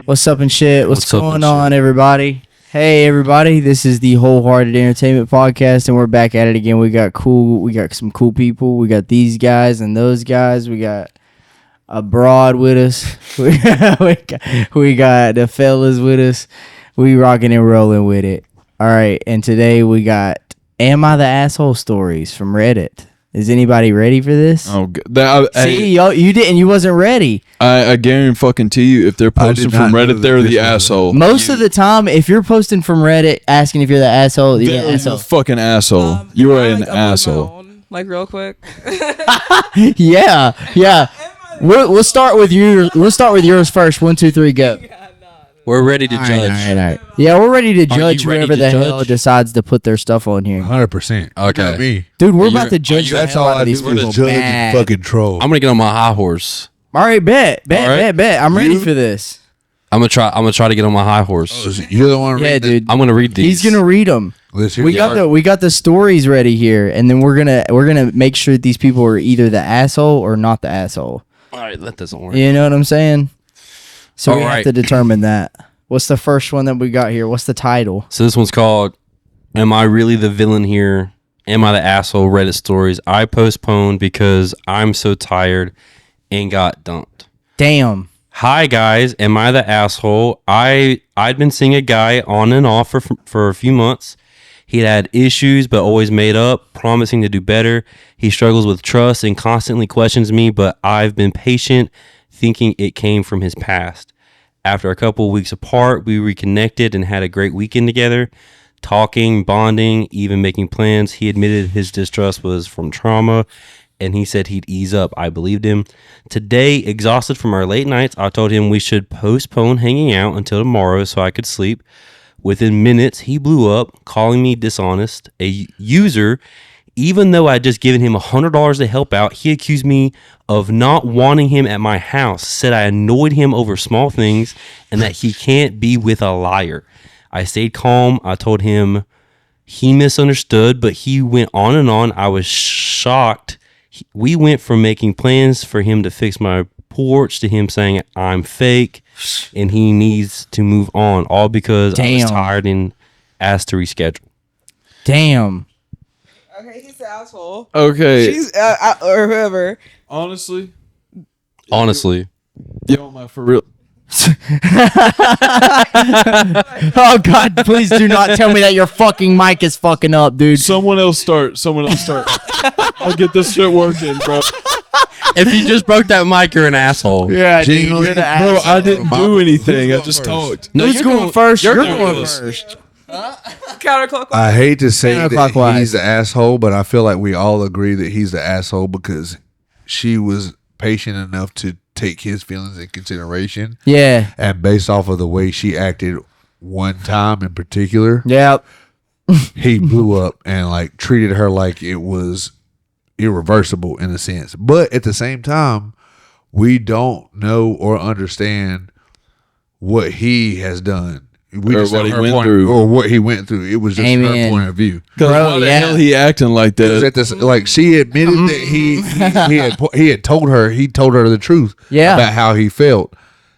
What's up and shit? What's going on, everybody? Hey, everybody. This is the Wholehearted Entertainment Podcast, and we're back at it again. We got some cool people. We got these guys and those guys. We got a broad with us. we got the fellas with us. We rocking and rolling with it. All right, and today we got Am I the Asshole stories from Reddit. Is anybody ready for this? Oh, see, you didn't. You wasn't ready. I guarantee you, if they're posting from Reddit, they're the asshole. Most of the time, if you're posting from Reddit asking if you're the asshole, you're the asshole. You're a fucking asshole. You are an asshole. Like real quick. Yeah. We'll start with you. We'll start with yours first. 1, 2, 3, go. We're ready to judge. All right. Yeah, we're ready to judge whoever the hell decides to put their stuff on here. 100%. Okay. Me. Dude, we're about to judge. That's all I do is judge and fucking troll. I'm gonna get on my high horse. All right, bet. I'm ready for this. I'm gonna try to get on my high horse. Oh, you're the one. Yeah, dude. I'm gonna read these. He's gonna read them. We got the stories ready here, and then we're gonna make sure that these people are either the asshole or not the asshole. All right, that doesn't work. You know what I'm saying? So we All have right. to determine that. What's the first one that we got here? What's the title? So this one's called "Am I Really the Villain Here? Am I the Asshole?" Reddit stories. I postponed because I'm so tired and got dumped. Damn. Hi guys, am I the asshole? I'd been seeing a guy on and off for a few months. He'd had issues but always made up, promising to do better. He struggles with trust and constantly questions me, but I've been patient, thinking it came from his past. After a couple of weeks apart, we reconnected and had a great weekend together, talking, bonding, even making plans. He admitted his distrust was from trauma, and he said he'd ease up. I believed him. Today, exhausted from our late nights, I told him we should postpone hanging out until tomorrow so I could sleep. Within minutes, he blew up, calling me dishonest, a user. Even though I'd just given him $100 to help out, he accused me of not wanting him at my house, said I annoyed him over small things, and that he can't be with a liar. I stayed calm. I told him he misunderstood, but he went on and on. I was shocked. We went from making plans for him to fix my porch to him saying I'm fake and he needs to move on, all because I was tired and asked to reschedule. Damn. Okay, he's the asshole. Okay. She's or whoever. Honestly. Yo, my for real. Oh God! Please do not tell me that your fucking mic is fucking up, dude. Someone else start. I'll get this shit working, bro. If you just broke that mic, you're an asshole. Yeah, dude, you're the Bro, asshole. I didn't do anything. I just talked. No, Who's you're going first? you're You're going going first. Counterclockwise. I hate to say that Counterclockwise. he's the asshole, but I feel like we all agree that he's the asshole because she was patient enough to take his feelings in consideration. Yeah. And based off of the way she acted one time in particular, Yep. he blew up and like treated her like it was irreversible in a sense. But at the same time, we don't know or understand what he has done. We Or just know what he her went point- through. or what he went through. It was just Amen. her point of view. Because Bro, why the yeah. hell he acting like Because that? at this, like she admitted that he told her the truth Yeah. about how he felt.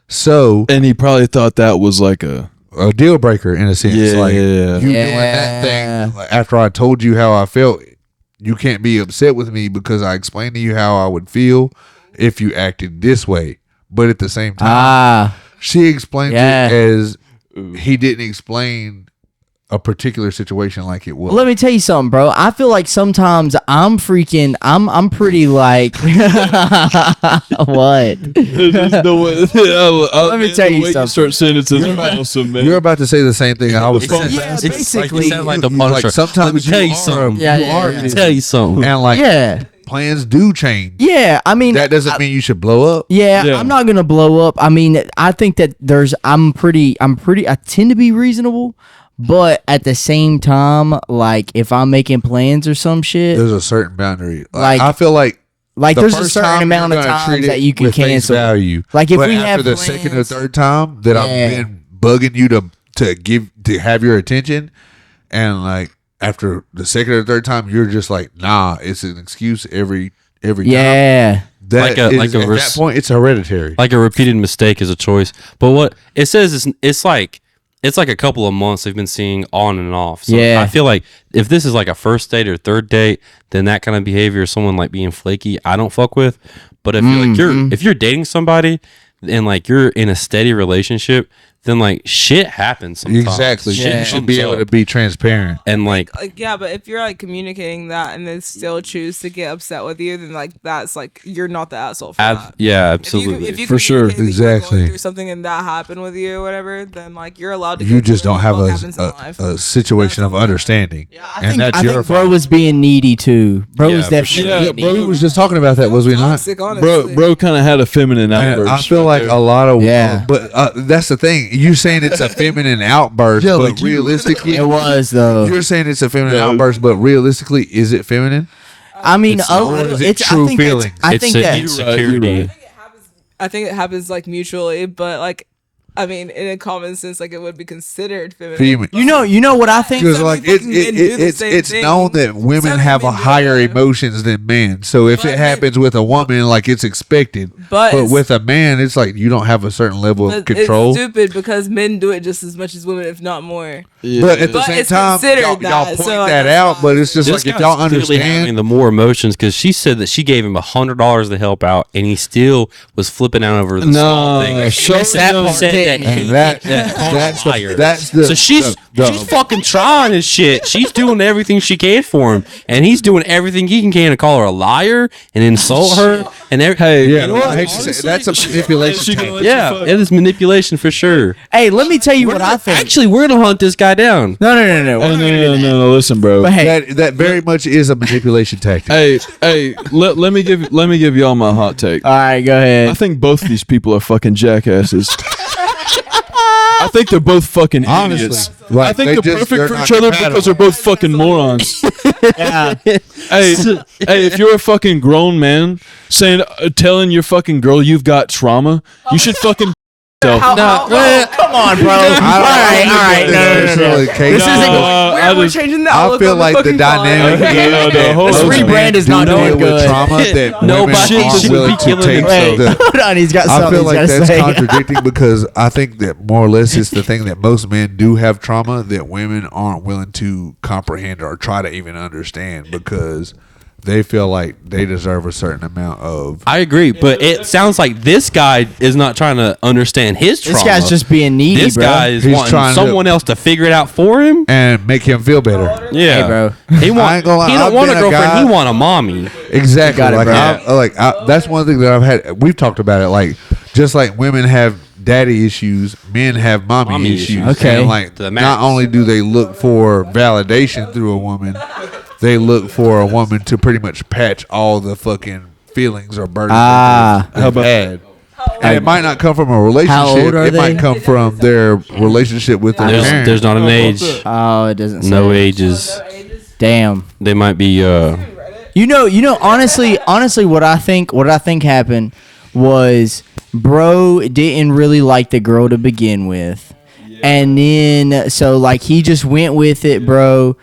So And he probably thought that was like a deal breaker in a sense. Yeah. Like you doing Yeah. that thing like, after I told you how I felt. You can't be upset with me because I explained to you how I would feel if you acted this way. But at the same time, she explained it as he didn't explain a particular situation like it was. Well, let me tell you something, bro. I feel like sometimes I'm pretty like what? Let me tell you something. Start sentences is awesome, man. You're about to say the same thing I was saying. Yeah, It's basically. like, you sound like the Like Punisher. sometimes Let me tell you you something. Yeah, You yeah, are. yeah. Let me tell you something. And like Yeah. plans do change. Yeah. I mean, That doesn't mean you should blow up. Yeah, Yeah. I'm not gonna blow up. I mean, I think that I tend to be reasonable, but at the same time, like if I'm making plans or some shit, There's a certain boundary. Like- I feel like the there's a first certain time amount you're of gonna times treat it that you can with face cancel. value. Like if But we after have the plans, second or third time that Yeah. I've been bugging you to have your attention, and like after the second or third time you're just like, nah, it's an excuse every time. yeah, That At that point, it's hereditary. Like a repeated mistake is a choice. But what it says is it's like a couple of months they've been seeing on and off. So Yeah. I feel like if this is like a first date or third date, then that kind of behavior, someone like being flaky, I don't fuck with. But if if you're dating somebody and like you're in a steady relationship, then like shit happens sometimes. Exactly. Shit You should be comes able to up. be transparent. And like Yeah, but if you're like communicating that and they still choose to get upset with you, then like that's like you're not the asshole for that. yeah, If absolutely. you For sure. communicate that you're Exactly. going through something and that happened with you or whatever, then like you're allowed to. You go just through don't have what happens in life. a situation of understanding, and that's I your think bro fault. was being needy too. Bro Yeah, was for definitely sure. needy. Yeah, We was just talking about that, was we not? Toxic, honestly. Bro kind of had a feminine And outburst. I feel like a lot of Yeah. but that's the thing. You saying it's a feminine outburst, Yeah, but like you- realistically, It was though. you're saying it's a feminine No. outburst, but realistically, is it feminine? I mean, It's a not. little. Or is it It's true I think that's- feelings? I it's think an that. insecurity. I think it happens like mutually, but like, I mean, in a common sense, like it would be considered feminine. You know what I think. Because So like many fucking men do the it's same it's thing. known that So women many have a men do higher that. emotions than men. So if But it happens with a woman, like it's expected. But it's- with a man, it's like you don't have a certain level of But control. it's stupid because men do it just as much as women, if not more. But at the But same it's time, considered y'all that, point so, like, that that's out. why. But it's just This like if guy's y'all clearly having understand. the more emotions because she said that she gave him $100 to help out, and he still was flipping out over the small thing. show She said them. that he And that's the so she's fucking trying his shit. She's doing everything she can for him, and he's doing everything he can to call her a liar and insult her. And Hey, yeah, you know what? I hate to say, that's a She manipulation gonna tactic. let you yeah, fuck. it is manipulation for sure. Hey, let me tell you what I think. Actually, we're gonna hunt this guy down. No. Hey, no, listen, bro. But hey, That very much is a manipulation tactic. Hey, let me give y'all my hot take. all right, go I ahead. think both these people are fucking jackasses. I think they're both fucking Honestly, idiots. like, I think they they're just- perfect they're for not each other compatible. because they're both fucking morons. Yeah. hey, if you're a fucking grown man saying, telling your fucking girl you've got trauma, you should fucking yourself. Come on, bro. All right. No. This isn't. We're changing the I outlook feel on like the fucking dynamic call. is that hold most on. This rebrand men is do not deal doing with good. trauma that Nobody women aren't should be willing to killing take. Wait, So hold on. He's got I something feel like he's got that's to say. contradicting because I think that more or less it's the thing that most men do have trauma that women aren't willing to comprehend or try to even understand because they feel like they deserve a certain amount of. I agree, but it sounds like this guy is not trying to understand his trauma. This guy's just being needy, This bro. guy is He's wanting trying to- someone else to figure it out for him. And make him feel better. Yeah, Hey, bro. He I ain't gonna lie, He I've don't want a been a girlfriend. guy- He want a mommy. Exactly. Got it, Like, bro. that's one thing that I've had. We've talked about it. Like, just like women have daddy issues, men have mommy, Mommy issues. issues. Okay. And like, To the max. not only do they look for validation through a woman, they look for a woman to pretty much patch all the fucking feelings or burdens that they've had. And it might not come from a relationship. How old are it might they? come from their relationship with their parents. There's not an age. Oh, it doesn't. No say. ages. Damn. They might be. You know. Honestly, what I think happened was, bro didn't really like the girl to begin with, and then so like he just went with it, bro,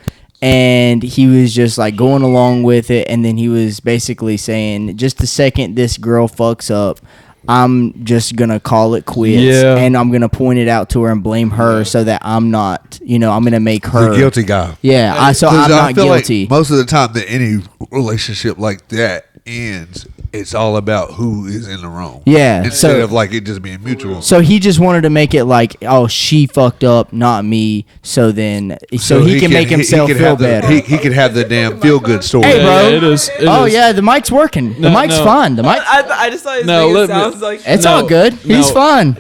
and he was just like going along with it, and then he was basically saying, just the second this girl fucks up, I'm just gonna call it quits, Yeah. and I'm gonna point it out to her and blame her, so that I'm not, I'm gonna make her The guilty guy. Yeah, I'm 'Cause not feel guilty. Like most of the time that any relationship like that ends, it's all about who is in the wrong. Yeah, Instead so- of like it just being mutual. So he just wanted to make it like, oh, she fucked up, not me. So then, so he can make himself could feel have the- better. He could have the damn feel good story. Hey, bro. Yeah, it is. Oh yeah, the mic's working. The No, mic's no. fine. The mic, I just thought his No, thing let me- sounds like it's No, all good. He's no. fine.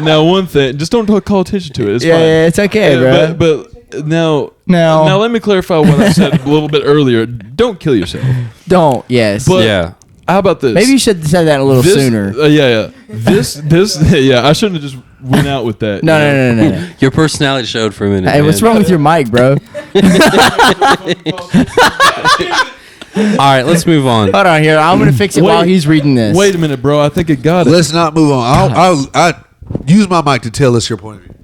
Now, one thing, just don't call attention to it. It's Yeah, fine. yeah, it's okay, bro. But now, No. let me clarify what I said a little bit earlier. Don't kill yourself. Don't. Yes. But Yeah. how about this? Maybe you should have said that a little This- sooner. Yeah. This, yeah. I shouldn't have just went out with that. No, you know? no. Your personality showed for a minute. Hey, what's man. wrong with your mic, bro? All right, let's move on. Hold on here. I'm gonna fix it while he's reading this. Wait a minute, bro. I think it got it. Let's not move on. I'll use my mic to tell us your point of view.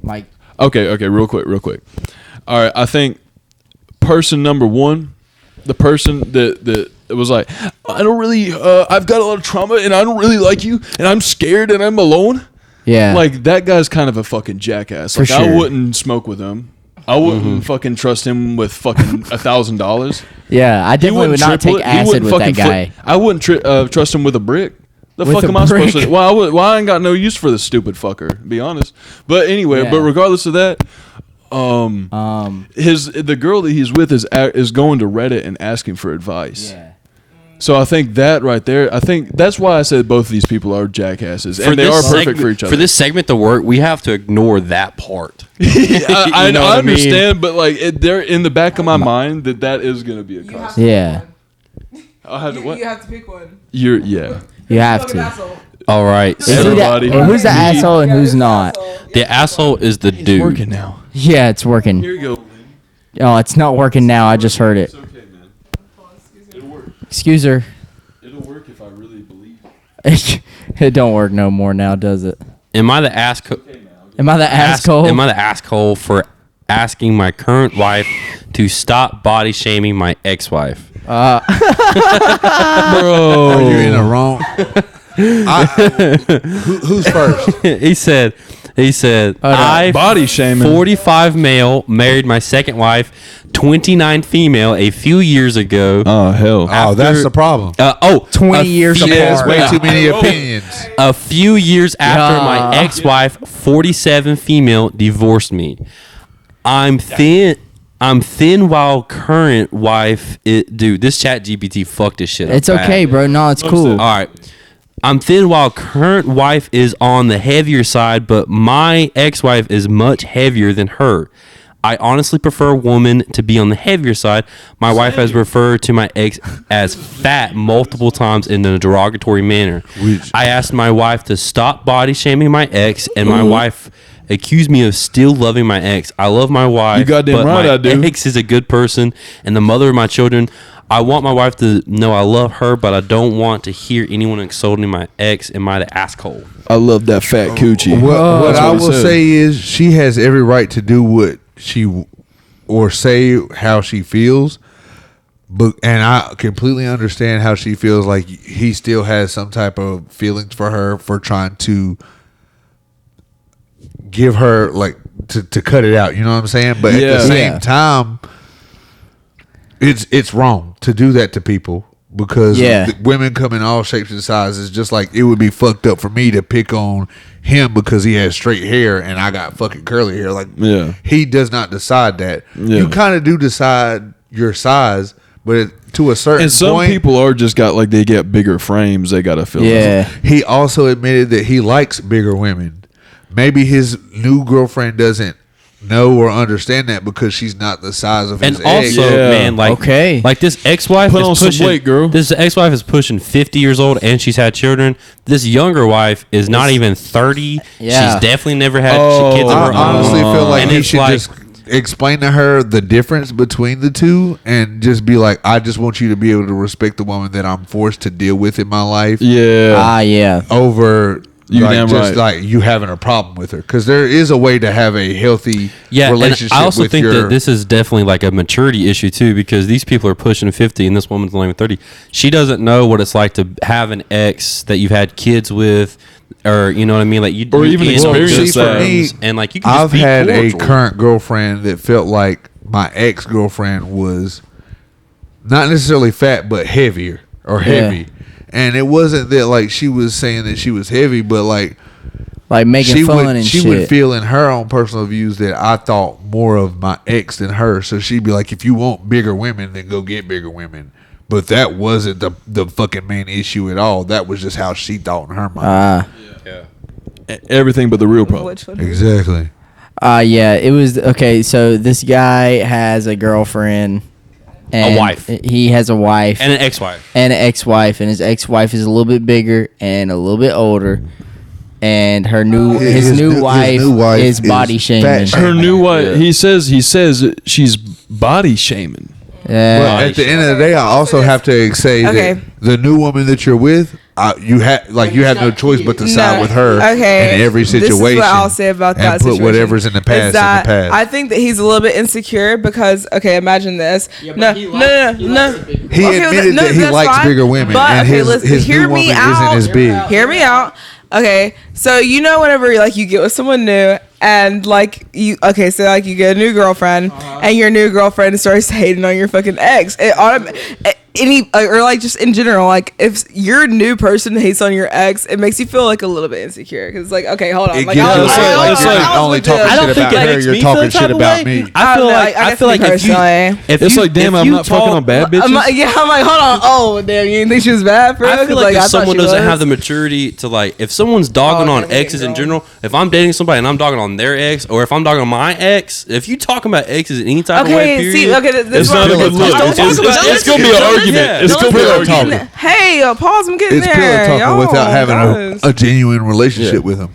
Mike. Okay, real quick. All right, I think person number one, the person that was like, I don't really, I've got a lot of trauma and I don't really like you and I'm scared and I'm alone. Yeah. Like, that guy's kind of a fucking jackass. For Like, I sure. wouldn't smoke with him. I wouldn't fucking trust him with fucking $1,000. Yeah, I definitely would not take acid with that guy. I wouldn't trust him with a brick. The With fuck a am I supposed brick? to? Well, I ain't got no use for this stupid fucker, to be honest. But anyway, Yeah. but regardless of that, the girl that he's with is going to Reddit and asking for advice. Yeah. So I think that right there, I think that's why I said both of these people are jackasses, and they this are perfect segment- for each other. For this segment to work, we have to ignore that part. I You know what I mean? understand, but like they're in the back of my mind that is going to be a You have cost. to Yeah. I'll have to what? You have to pick one. Yeah. You have Fucking to. asshole. All right. Is who Everybody. who's the Me. asshole and Yeah, who's who's the not? asshole? The asshole is the dude. Working now. Yeah, it's working. Here you go. Oh, it's not working now. I just heard it. It's okay, man. It'll work. Excuse her. It'll work if I really believe. It don't work no more now, does it? Am I the asshole? Am I the asshole? Am I the asshole for asking my current wife to stop body shaming my ex-wife? Bro. You're in the wrong. Who's first? he said, I Body shaming. 45 male, married my second wife, 29 female, a few years ago. Oh, hell. Oh, that's the problem. 20 years She has apart. way too many opinions. A few years after Yeah. my ex-wife, 47 female, divorced me. I'm thin while current wife. Dude, this chat GPT fucked this shit up. It's okay, bad. bro. No, it's cool. All right. I'm thin while current wife is on the heavier side, but my ex-wife is much heavier than her. I honestly prefer a woman to be on the heavier side. My wife has referred to my ex as fat multiple times in a derogatory manner. I asked my wife to stop body shaming my ex, and my wife accused me of still loving my ex. I love my wife, You goddamn but right my I do. ex is a good person and the mother of my children. I want my wife to know I love her, but I don't want to hear anyone insulting my ex. Am I the asshole? I love that fat coochie. What That's I he will said. say is she has every right to do what or say how she feels. But and I completely understand how she feels like he still has some type of feelings for her for trying to give her like to cut it out. You know what I'm saying? But at Yeah. the same Yeah. time, it's wrong to do that to people because women come in all shapes and sizes. Just like it would be fucked up for me to pick on him because he has straight hair and I got fucking curly hair. Like he does not decide that. Yeah. You kind of do decide your size, but to a certain And some point, people are just got like they get bigger frames. They gotta fill. Yeah. he also admitted that he likes bigger women. Maybe his new girlfriend doesn't know or understand that because she's not the size of his And ex. also, Yeah. man, like Okay. like this ex-wife Put is on some pushing, weight, girl. This ex-wife is pushing 50 years old and she's had children. This younger wife is not even 30. Yeah. She's definitely never had Oh, kids of I her honestly own. feel like And he it's should like- just explain to her the difference between the two and just be like, I just want you to be able to respect the woman that I'm forced to deal with in my life Yeah. Yeah. over You like, damn just right. like you having a problem with her. Because there is a way to have a healthy Yeah, and relationship I also with think your... that this is definitely like a maturity issue too, because these people are pushing 50 and this woman's only 30. She doesn't know what it's like to have an ex that you've had kids with, or you know what I mean, like you Or you even can't know experience good that. terms, and like you can just I've be had cordial. a current girlfriend that felt like my ex-girlfriend was not necessarily fat but heavier or heavy. And it wasn't that like she was saying that she was heavy, but like Making she fun would and she shit. would feel in her own personal views that I thought more of my ex than her. So she'd be like, if you want bigger women, then go get bigger women. But that wasn't the fucking main issue at all. That was just how she thought in her mind. Everything but the real problem. Which one? Exactly. Yeah, it was okay. So this guy has a girlfriend, and A wife. He has a wife and an ex-wife. and an ex-wife, and his ex-wife is a little bit bigger and a little bit older, and her new his new wife is body shaming. fat Her shaming. new wife. He says she's body shaming. But Yeah, at the end of the day, I also have to say Okay. that the new woman that you're with you have no choice but to side with her in every situation. This is what I'll say about that and put situation. whatever's in the past in the past. I think that he's a little bit insecure because imagine this. He admitted that he likes bigger women, and his new woman isn't as big. Hear me out. Okay, so whenever you get with someone new and you get a new girlfriend and your new girlfriend starts hating on your fucking ex, just in general, if your new person hates on your ex, it makes you feel a little bit insecure because okay, hold on, it's only talking shit about her, you're talking shit about me. I feel like if it's damn, I'm not fucking on bad bitches. I'm like, hold on. Oh, damn, you didn't think she was bad, bro? I feel like if someone doesn't have the maturity to if someone's dogging on exes in general, if I'm dating somebody and I'm dogging on their ex, or if I'm dogging on my ex, if you talking about exes in any type of way, period, it's not a good look. It's gonna be an argument. It's gonna be an argument. Hey, pause. I'm getting it's there. It's pillow talking without having a genuine relationship with him.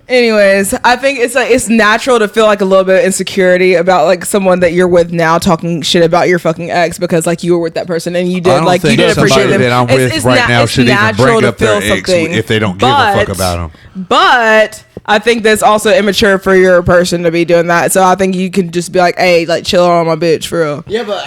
Anyways, I think it's natural to feel a little bit of insecurity about someone that you're with now talking shit about your fucking ex because you were with that person and you did you did appreciate them. That I'm with right now should even bring up their ex if they don't give a fuck about them. But I think that's also immature for your person to be doing that. So I think you can just be hey, chill on my bitch for real. Yeah, but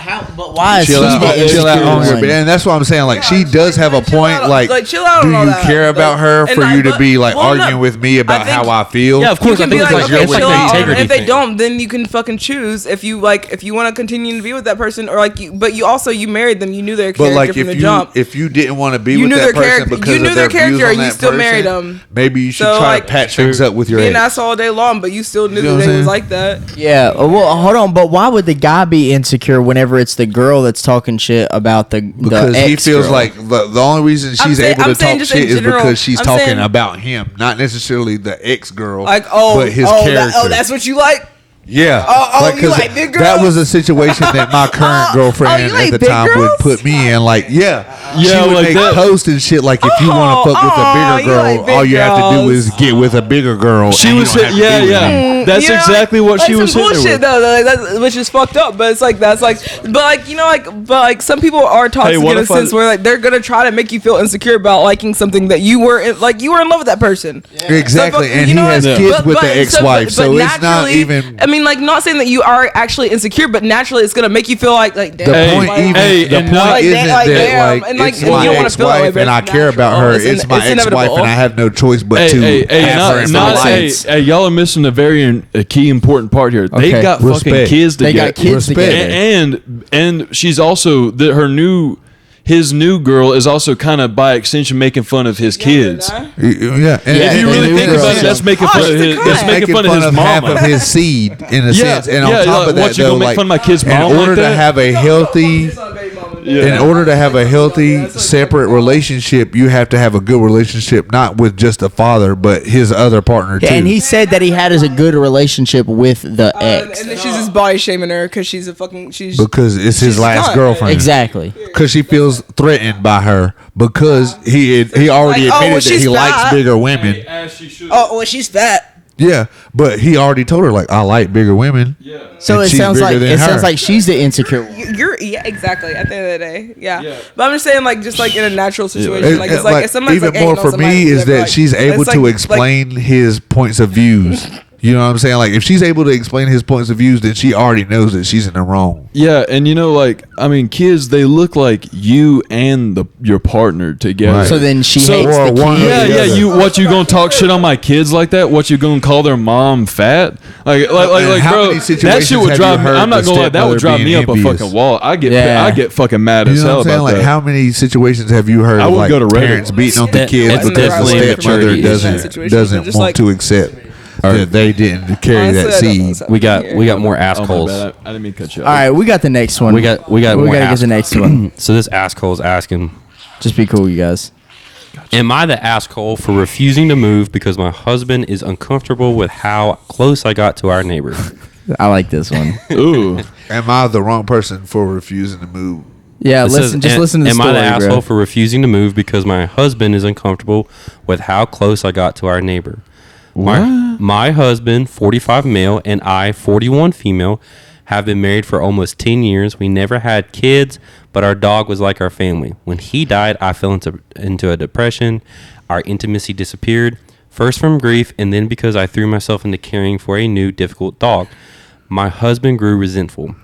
why is chill out on her? And that's what I'm saying. She does have a point. Chill out. Do you care about her for you to be arguing with me about how I feel? Yeah, of course. I think it's chill out. And if they don't, then you can fucking choose if you if you want to continue to be with that person or but you married them. You knew their character from the jump. If you didn't want to be with that person because of their character and you still married them, maybe you should try to patch things up with your ex. Being ass all day long, but you still knew that they was like that. Yeah. Well, hold on. But why would the guy be insecure whenever it's the girl that's talking shit about because he feels like the only reason she's able to talk shit is because she's talking about him, not necessarily the ex girl, but his character. That's what you like. Yeah, you like big girls? That was a situation that my current girlfriend at the time would put me in. She would make posts and shit if you want to fuck with a bigger girl, all you have to do is get with a bigger girl. She was that's exactly what she was hitting bullshit though, which is fucked up. But but some people are toxic in a sense where they're gonna try to make you feel insecure about liking something that you were in love with that person. Yeah. Exactly, and he has kids with the ex-wife, so it's not even. I mean, not saying that you are actually insecure, but naturally it's gonna make you feel damn. The point isn't that it's my ex-wife and I care about her. It's my ex-wife and I have no choice but to have her in my life. Hey, y'all are missing a key important part here. They got fucking kids together. They got kids together. And she's also his new girl is also kind of by extension making fun of his kids. Yeah, and if you really think about it, that's making fun of his. That's making fun of his mom. Half of his seed, in a sense. And on top of that, what you gonna make fun of my kid's mom? In order to have a healthy, separate relationship, you have to have a good relationship, not with just a father, but his other partner too. And he said that he had a good relationship with the ex. And then she's just body shaming her because she's because it's his last girlfriend. Exactly. Because she feels threatened by her because he already admitted that he likes bigger women. She's fat. Yeah, but he already told her I like bigger women. Yeah. So it sounds like she's the insecure one. Exactly at the end of the day. Yeah. But I'm just saying just in a natural situation even more for me is that she's able to explain his points of views. You know what I'm saying? If she's able to explain his points of views, then she already knows that she's in the wrong. Yeah, and kids, they look like you and your partner together. Right. So then she hates the kids. You gonna talk shit on my kids like that? What you gonna call their mom fat? Bro, that shit would drive me. I'm not gonna lie, that would drive me up a fucking wall. I get fucking mad as hell about that. How many situations have you heard of go to parents beating on the kids because the stepmother doesn't want to accept that they didn't carry that seed? We got more assholes. I didn't mean to cut you off. All right, we got the next one. We gotta get the next one. So this asshole is asking, just be cool, you guys. Am I the asshole for refusing to move because my husband is uncomfortable with how close I got to our neighbor? I like this one. Ooh. Am I the wrong person for refusing to move? Yeah, listen to the story. Am I the asshole for refusing to move because my husband is uncomfortable with how close I got to our neighbor? My husband, 45 male, and I, 41 female, Have been married for almost 10 years. We never had kids, but our dog was like our family. When he died, I fell into a depression. Our intimacy disappeared, first from grief and then because I threw myself into caring for a new, difficult dog. My husband grew resentful.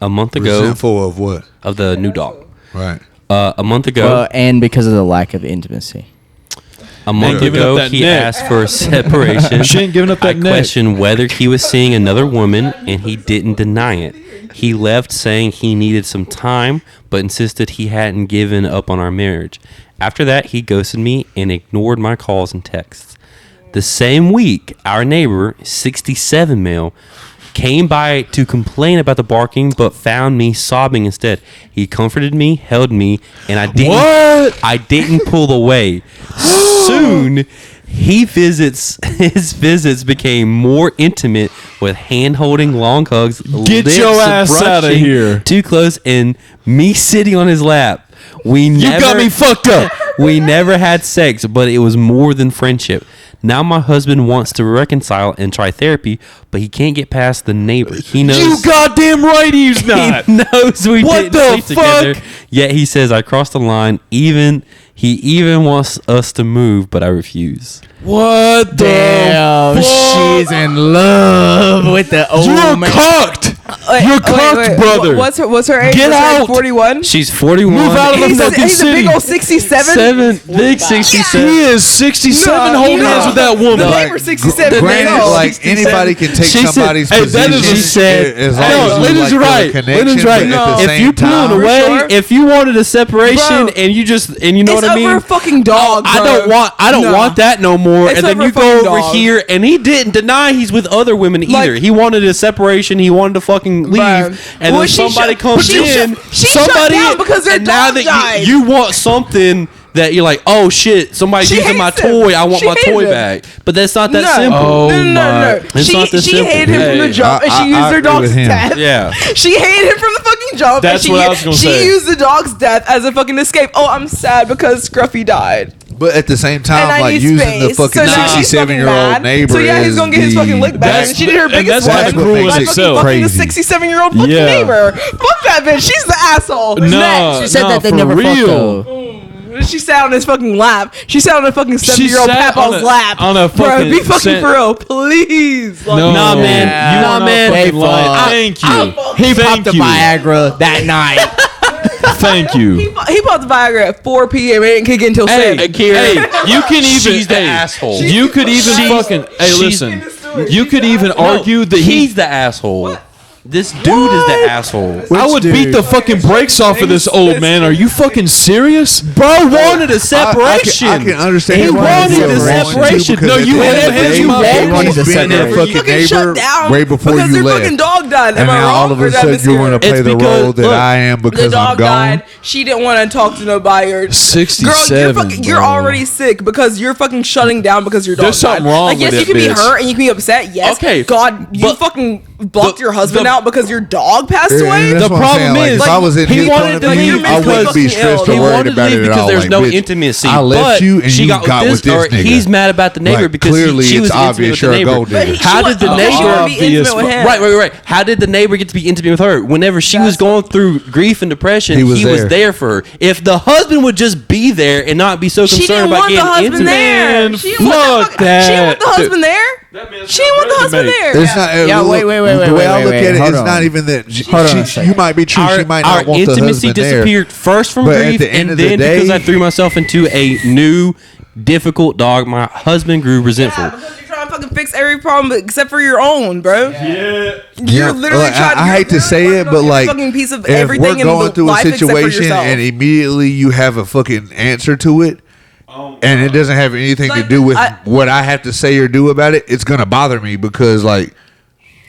A month ago... Resentful of what? Of the new dog. Right. A month ago... Well, and because of the lack of intimacy. A month ago, he asked for a separation. She ain't giving up that neck. I questioned whether he was seeing another woman, and he didn't deny it. He left saying he needed some time, but insisted he hadn't given up on our marriage. After that, he ghosted me and ignored my calls and texts. The same week, our neighbor, 67 male, came by to complain about the barking, but found me sobbing instead. He comforted me, held me, and I didn't pull away. Soon, his visits became more intimate with hand-holding, long hugs, Get your ass out of here. Too close, and me sitting on his lap. You got me fucked up. We never had sex, but it was more than friendship. Now my husband wants to reconcile and try therapy, but he can't get past the neighbor. He knows. You goddamn right he's not. He knows we What didn't the sleep fuck? together. Yet he says I crossed the line. He even wants us to move, but I refuse. What the Damn, fuck? she's in love with the old You're man. cocked. You're cocked, brother. What's her age? Get out. 41. She's 41. Move out of the fucking He's a city. big old 67. Big 67. He is 67 holding hands with that woman. The neighbor 67. Granted, No. like anybody can take She said- somebody's hey, position. that is she said- as long No, as you Lyndon's like right. the Lyndon's connection, right. but at the If same you pulled time, away, sure? if you wanted a separation Bro. and you know It's what I mean? over a fucking dog, I bro. don't want that no more. It's And then over you a go fucking over dog. here, and he didn't deny he's with other women either. Like- He wanted a separation. He wanted to fucking leave. Bro. And Well, then she somebody shut- comes she in. shut- she shut down because their and now dog that died. you want something that you're like, oh shit, somebody's She using my hates him. toy. I want She my hated toy him. back. But that's not that No. simple. Oh, No. It's not this She simple. hated him from the Hey, jump, and she I used her agree dog's with him. death. Yeah. She hated him from the fucking jump. That's and what I was gonna She say. used the dog's death as a fucking escape. Oh, I'm sad because Scruffy died. but at the same And time, I like need using space. the fucking So now she's fucking 67-year-old mad. neighbor. So yeah, he's as gonna get his the- fucking lick back. That's- And she did her and biggest that's one cruel by in itself. fucking the Crazy. 67-year-old fucking Yeah. neighbor. Fuck that bitch. She's the asshole. No, She said no, that they for never fucked real. though. She sat on his fucking lap. She sat on a fucking 70-year-old sat papa's on a- lap. on a Bro, fucking be fucking cent- for real, please. Like, No, Nah, man. You Nah, are not man. fucking Hey, lying. fuck. Thank you. He Thank popped the you. Viagra that night. Thank you. He bought the Viagra at 4 p.m. and didn't kick in until 7. Akira, You can even. she's the asshole. You could even fucking. Hey, listen. You could even argue that he's the asshole. This dude is the asshole. I would beat the fucking brakes off of this old man. Are you fucking serious? Bro wanted a separation. I can understand. He why wanted feel the wrong, too, separation. because No, at you the end had of the him. day, You they wanted to the spend that separation. fucking shut neighbor down way before because you their left. fucking dog died. Am And I now wrong? all of Or a did I sudden you want to mishear? play It's the because, role that look, I am The because I'm dog gone. died. She didn't want to talk to nobody. Or 67, Girl, you're fucking. You're bro. already sick because you're fucking shutting down because your dog There's something died. wrong Like, yes, with you that can be bitch. hurt and you can be upset. Yes. Okay, God, you but- fucking blocked the- your husband the- out because your dog passed away. That's The what I'm problem saying. Like, is, if I was in he his wanted point of to view, leave I wouldn't be because stressed he or worried wanted to about leave it at because all. there's Like, no bitch, intimacy. I left but you and she you got got with this or nigga. he's mad about the neighbor Like, because clearly she was it's intimate obvious with the you're a neighbor. gold digger. How did the She neighbor? wanted to be Obvious. intimate with him. Right. How did the neighbor get to be intimate with her? Whenever she was going through grief and depression, He he was was there. there for her. If the husband would just be there and not be so She concerned didn't about want the getting husband intimate, there. Man, She didn't want fuck She didn't want that. the husband there. She didn't want the husband there. It's not. Yeah, look, wait, The wait, way I wait, look wait, at it, hold it's on. not even that. Hold on a second. You might be true. She might our not want the intimacy husband there. disappeared first from But at grief the end and of the then because day- I threw myself into a new, difficult dog. My husband grew resentful. Yeah, because you're trying to fucking fix every problem except for your own, bro. Yeah. You're literally Like, trying. I hate to say it, but like, fucking piece of if everything we're in going the through a life except for situation yourself. and immediately you have a fucking answer to it, and it doesn't have anything to Like, do with I- what I have to say or do about it, it's gonna bother me because like.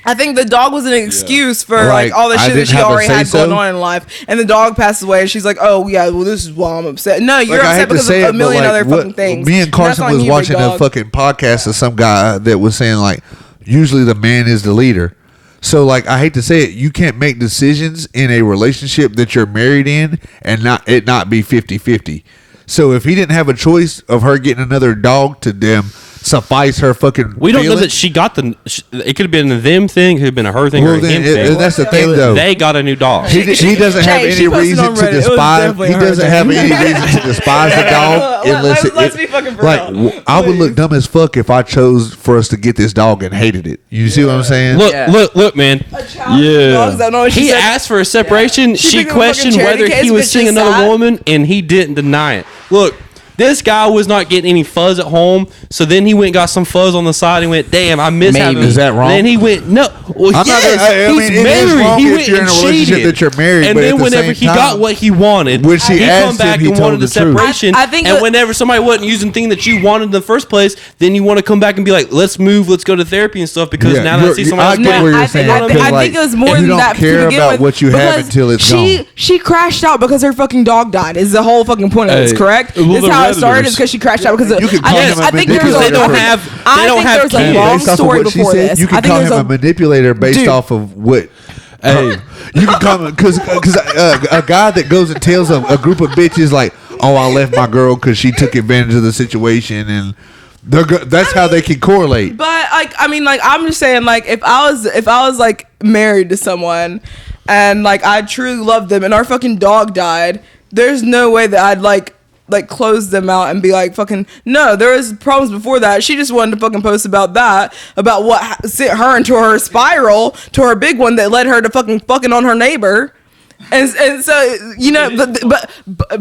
I think the dog was an excuse for Like, like all the I shit that didn't she have a already had say-so. going on in life, and the dog passes away, and she's like, "Oh yeah, well this is why I'm upset." No, you're Like, I hate upset to because say of it, a million but, like, other fucking things. Me and And Carson that's on was you, watching big a dog. fucking podcast of some guy that was saying like, usually the man is the leader. So like, I hate to say it, you can't make decisions in a relationship that you're married in and not be 50-50. So if he didn't have a choice of her getting another dog to them suffice her fucking. We don't know feelings. that she got the. It could have been a them thing. It could have been a her thing or a him thing. That's the thing, though. They got a new dog. He doesn't have any reason to despise. He doesn't have any reason to despise the dog unless let's be fucking real. like I would look dumb as fuck if I chose for us to get this dog and hated it. You see what I'm saying? Look, man. He asked for a separation. She questioned whether he was seeing another woman, and he didn't deny it. Look. This guy was not getting any fuzz at home, so then he went and got some fuzz on the side and went, damn, I miss having. Is that wrong? Then he went, no. Well, he's married. He went and cheated. That you're married, and then whenever he got what he wanted, when she he come back and wanted the separation. And whenever somebody wasn't using the thing that you wanted in the first place, then you want to come back and be like, let's move, let's go to therapy and stuff, because now that I see somebody else. I think it was more than that. You don't care about what you have until it's gone. She crashed out because her fucking dog died. Is the whole fucking point of this, correct? This is how it started, is because she crashed out because I think there's a long story before this. You can call him a manipulator based off of what. Hey, you can call him because a guy that goes and tells a group of bitches like, "Oh, I left my girl because she took advantage of the situation," and that's how they can correlate. But I'm just saying, like, if I was like married to someone and like I truly loved them and our fucking dog died, there's no way that I'd like close them out and be like, fucking, no, there was problems before that. She just wanted to fucking post about that, about what sent her into her spiral to her big one that led her to fucking on her neighbor. And so, you know, but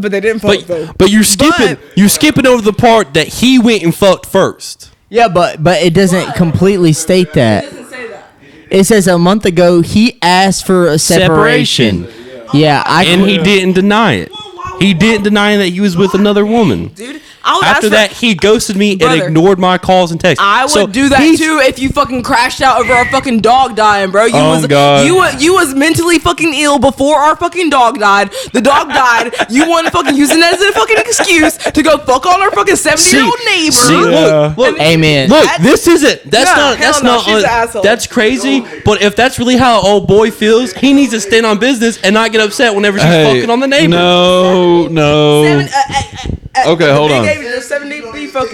they didn't fuck though. But you're skipping over the part that he went and fucked first. Yeah, but it doesn't completely state that. It doesn't say that. It says a month ago he asked for a separation. Yeah, and he didn't deny it. He didn't deny that he was with another woman. Dude, after that, he ghosted me and ignored my calls and texts. I would do that too if you fucking crashed out over our fucking dog dying, bro. You was mentally fucking ill before our fucking dog died. The dog died. You want to fucking using that as a fucking excuse to go fuck on our fucking 70-year-old neighbor. Look, amen. Look, this isn't. That's not. That's crazy. But if that's really how an old boy feels, he needs to stand on business and not get upset whenever she's fucking on the neighbor. No. Okay, hold on.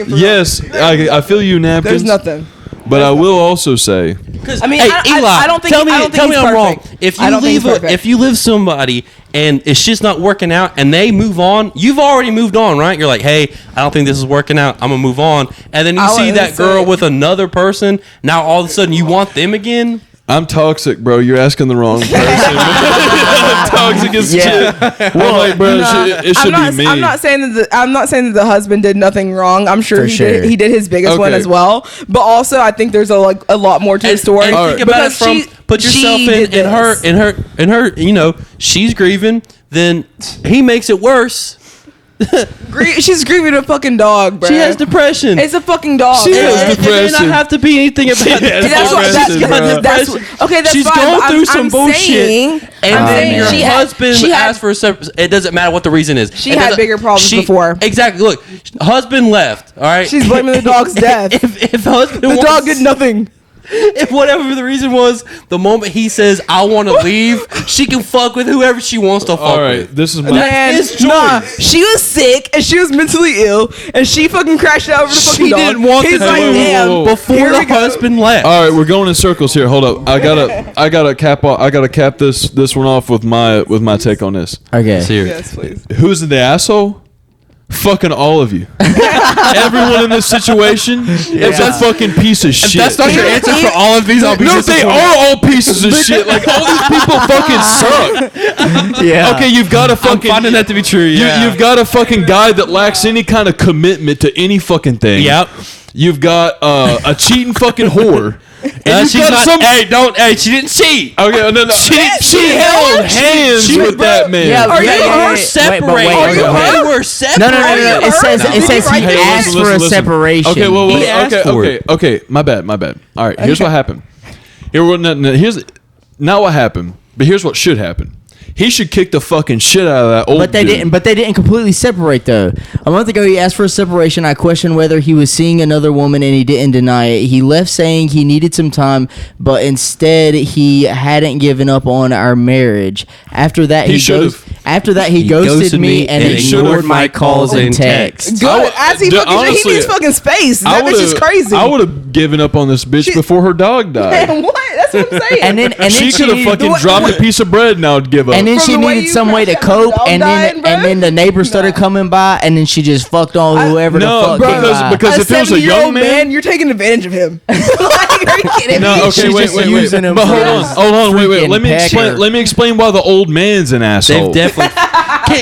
Yes, I feel you, Napkins. There's nothing. But I will also say, I mean, Eli, I don't think. Tell me I'm wrong. If you leave somebody and it's just not working out, and they move on, you've already moved on, right? You're like, hey, I don't think this is working out. I'm gonna move on, and then you see that girl with another person. Now all of a sudden you want them again. I'm toxic, bro. You're asking the wrong person. I'm toxic as shit. Well, like, bro, it should be me. I'm not saying that the husband did nothing wrong. I'm sure he did his biggest one as well. But also, I think there's a lot more to the story. And think about it from put yourself in her. You know, she's grieving. Then he makes it worse. She's grieving a fucking dog, bro. She has depression. It's a fucking dog. She has depression. It may not have to be anything about that's she's fine, going through some I'm bullshit, saying, and then your husband asked for a separate. It doesn't matter what the reason is. She had bigger problems before. Exactly. Look, husband left. All right. She's blaming the dog's death. If husband, the dog did nothing. If whatever the reason was, the moment he says, I want to leave, she can fuck with whoever she wants to fuck with. This is my... She was sick, and she was mentally ill, and she fucking crashed out over the fucking dog. She didn't want He's like, damn, before the husband left. All right, we're going in circles here. Hold up. I gotta cap this one off with my take on this. Okay. Yes, please. Who's the asshole? Fucking all of you. Everyone in this situation is a fucking piece of shit. That's not your answer for all of these. No, they are all pieces of shit. Like, all these people fucking suck. Yeah. Okay, you've got a fucking... I'm finding that to be true, yeah. You've got a fucking guy that lacks any kind of commitment to any fucking thing. Yep. You've got a cheating fucking whore. And she's not, she didn't cheat. Okay, no. She held hands with that man. Yeah, They were separated. They were separated. No. It says he asked for a separation. Okay, okay. My bad. All right, here's what happened. Here's not what happened, but here's what should happen. He should kick the fucking shit out of that old dude. But they didn't completely separate though. A month ago he asked for a separation. I questioned whether he was seeing another woman and he didn't deny it. He left saying he needed some time, but instead he hadn't given up on our marriage. After that he should have. After that, he ghosted me and ignored my calls and texts. Good. As he needs fucking space. That bitch is crazy. I would have given up on this bitch before her dog died. Man, what? That's what I'm saying. And then she could have fucking dropped a piece of bread and I would give up. And then she needed some way to cope, and then the neighbors started coming by, and then she just fucked on whoever the fuck came by. Because if it was a young man, you're taking advantage of him. Like, are you kidding me? No, okay, wait. But hold on, wait. Let me explain why the old man's an asshole. They've definitely.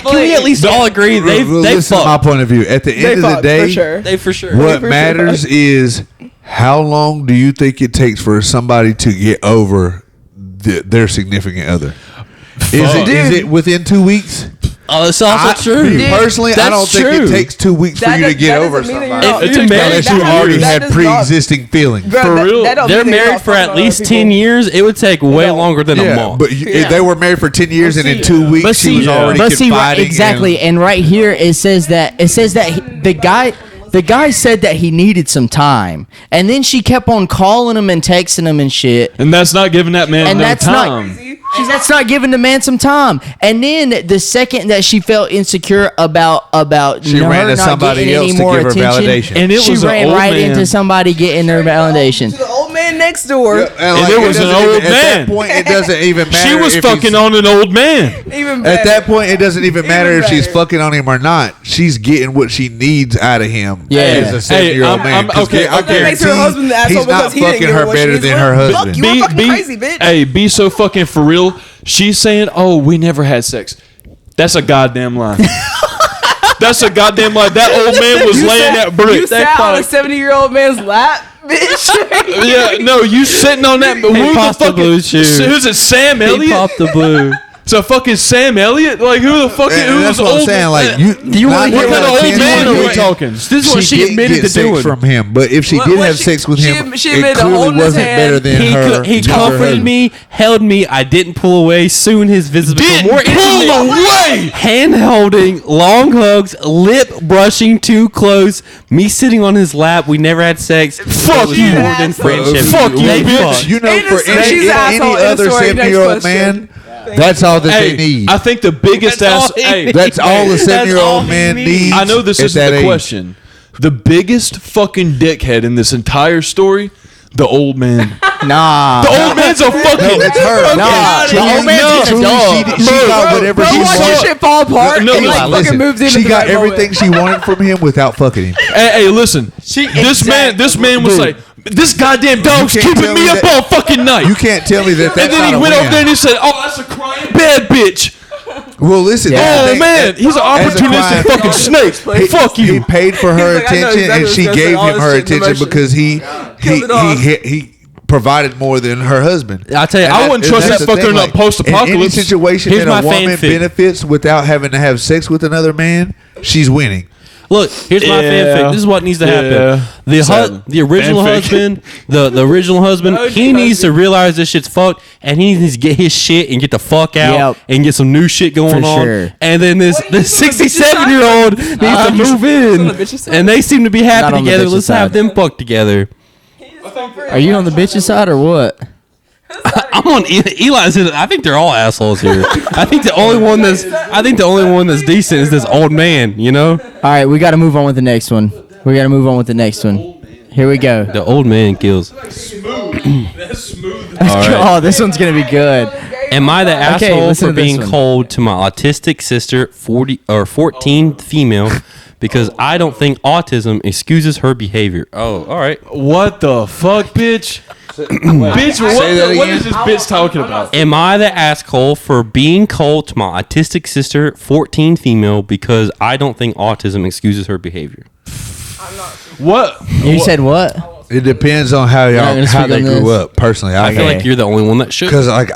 Can we at least all agree they listen to my point of view. At the end of the day, for sure. What matters is how long do you think it takes for somebody to get over their significant other? Is it within 2 weeks? Oh, that's also true. Personally, I don't think it takes 2 weeks for you to get over somebody. Unless you already had pre-existing feelings. For real. They're married for at least 10 years. It would take way longer than a month. But if they were married for 10 years and in 2 weeks she was already confiding. Exactly. And right here it says that the guy said that he needed some time, and then she kept on calling him and texting him and shit. And that's not giving that man no time. That's not giving the man some time. And then the second that she felt insecure about she ran to somebody else to give her validation, and she ran right into somebody getting her validation. To the old man next door. And it was an old man. At that point, it doesn't even matter. She was fucking on an old man. Even better. At that point, it doesn't even matter if she's fucking on him or not. She's getting what she needs out of him. As a 7-year-old man. Okay. That makes her husband the asshole he's not because he didn't fucking give her what better she than needs. her husband. Fuck, you were fucking crazy, bitch. Hey, be so fucking for real. She's saying, "Oh, we never had sex." That's a goddamn lie. That's a goddamn lie. That old man was laying that brick. You sat on a 70-year-old man's lap, bitch. Yeah, no, you sitting on that. Who the fuck is it? Sam Elliott? He popped the blue. So fucking Sam Elliott? Like who the fuck? That's what I'm saying. Like do you want to hear what kind of old man are we talking? This is what she admitted to doing from him. But if she did have sex with him, she it clearly wasn't better than her. He comforted me, held me. I didn't pull away. Soon his visits became more intimate. Pull away. Hand holding, long hugs, lip brushing too close. Me sitting on his lap. We never had sex. Fuck you. More than friendship. Fuck you, bitch. You know, for any other 7-year-old man. That's all that they need. I think the biggest that's all the 7-year-old man needs. I know this isn't the question. The biggest fucking dickhead in this entire story, the old man. Nah. The old man's a fucking. No, it's her. Nah. The old man's a dog. She got whatever she watch wanted. this shit fall apart. No, and fucking moves in. She got everything she wanted from him without fucking him. Hey, listen. This man was like, this goddamn dog's keeping me up all fucking night. You can't tell me that. And then he went over there and he said, "Oh, that's a crying bad bitch." Well, listen. Oh man, he's an opportunistic fucking snake. Fuck you. He paid for her attention, and she gave him her attention because he provided more than her husband. I tell you, I wouldn't trust that fucker in a post-apocalypse. In any situation that a woman benefits without having to have sex with another man, she's winning. Look, here's my fanfic. This is what needs to happen. The original husband, the original husband, he needs to realize this shit's fucked, and he needs to get his shit and get the fuck out and get some new shit going on. Sure. And then this 67-year-old needs to move in, and they seem to be happy together. Let's have them fuck together. Are you on the bitch's side or what? I'm on Eli's. I think they're all assholes here. I think the only one that's decent is this old man. You know. All right, we got to move on with the next one. Here we go. The old man kills. That's smooth. Oh, this one's gonna be good. Am I the asshole for being cold to my autistic sister, 14 female, because I don't think autism excuses her behavior? Oh, all right. What the fuck, bitch? Bitch, what is this bitch talking about? Am I the asshole for being cold to my autistic sister, 14 female, because I don't think autism excuses her behavior? What? You said what? It depends on how they grew up. Personally, I feel like you're the only one that should. Because like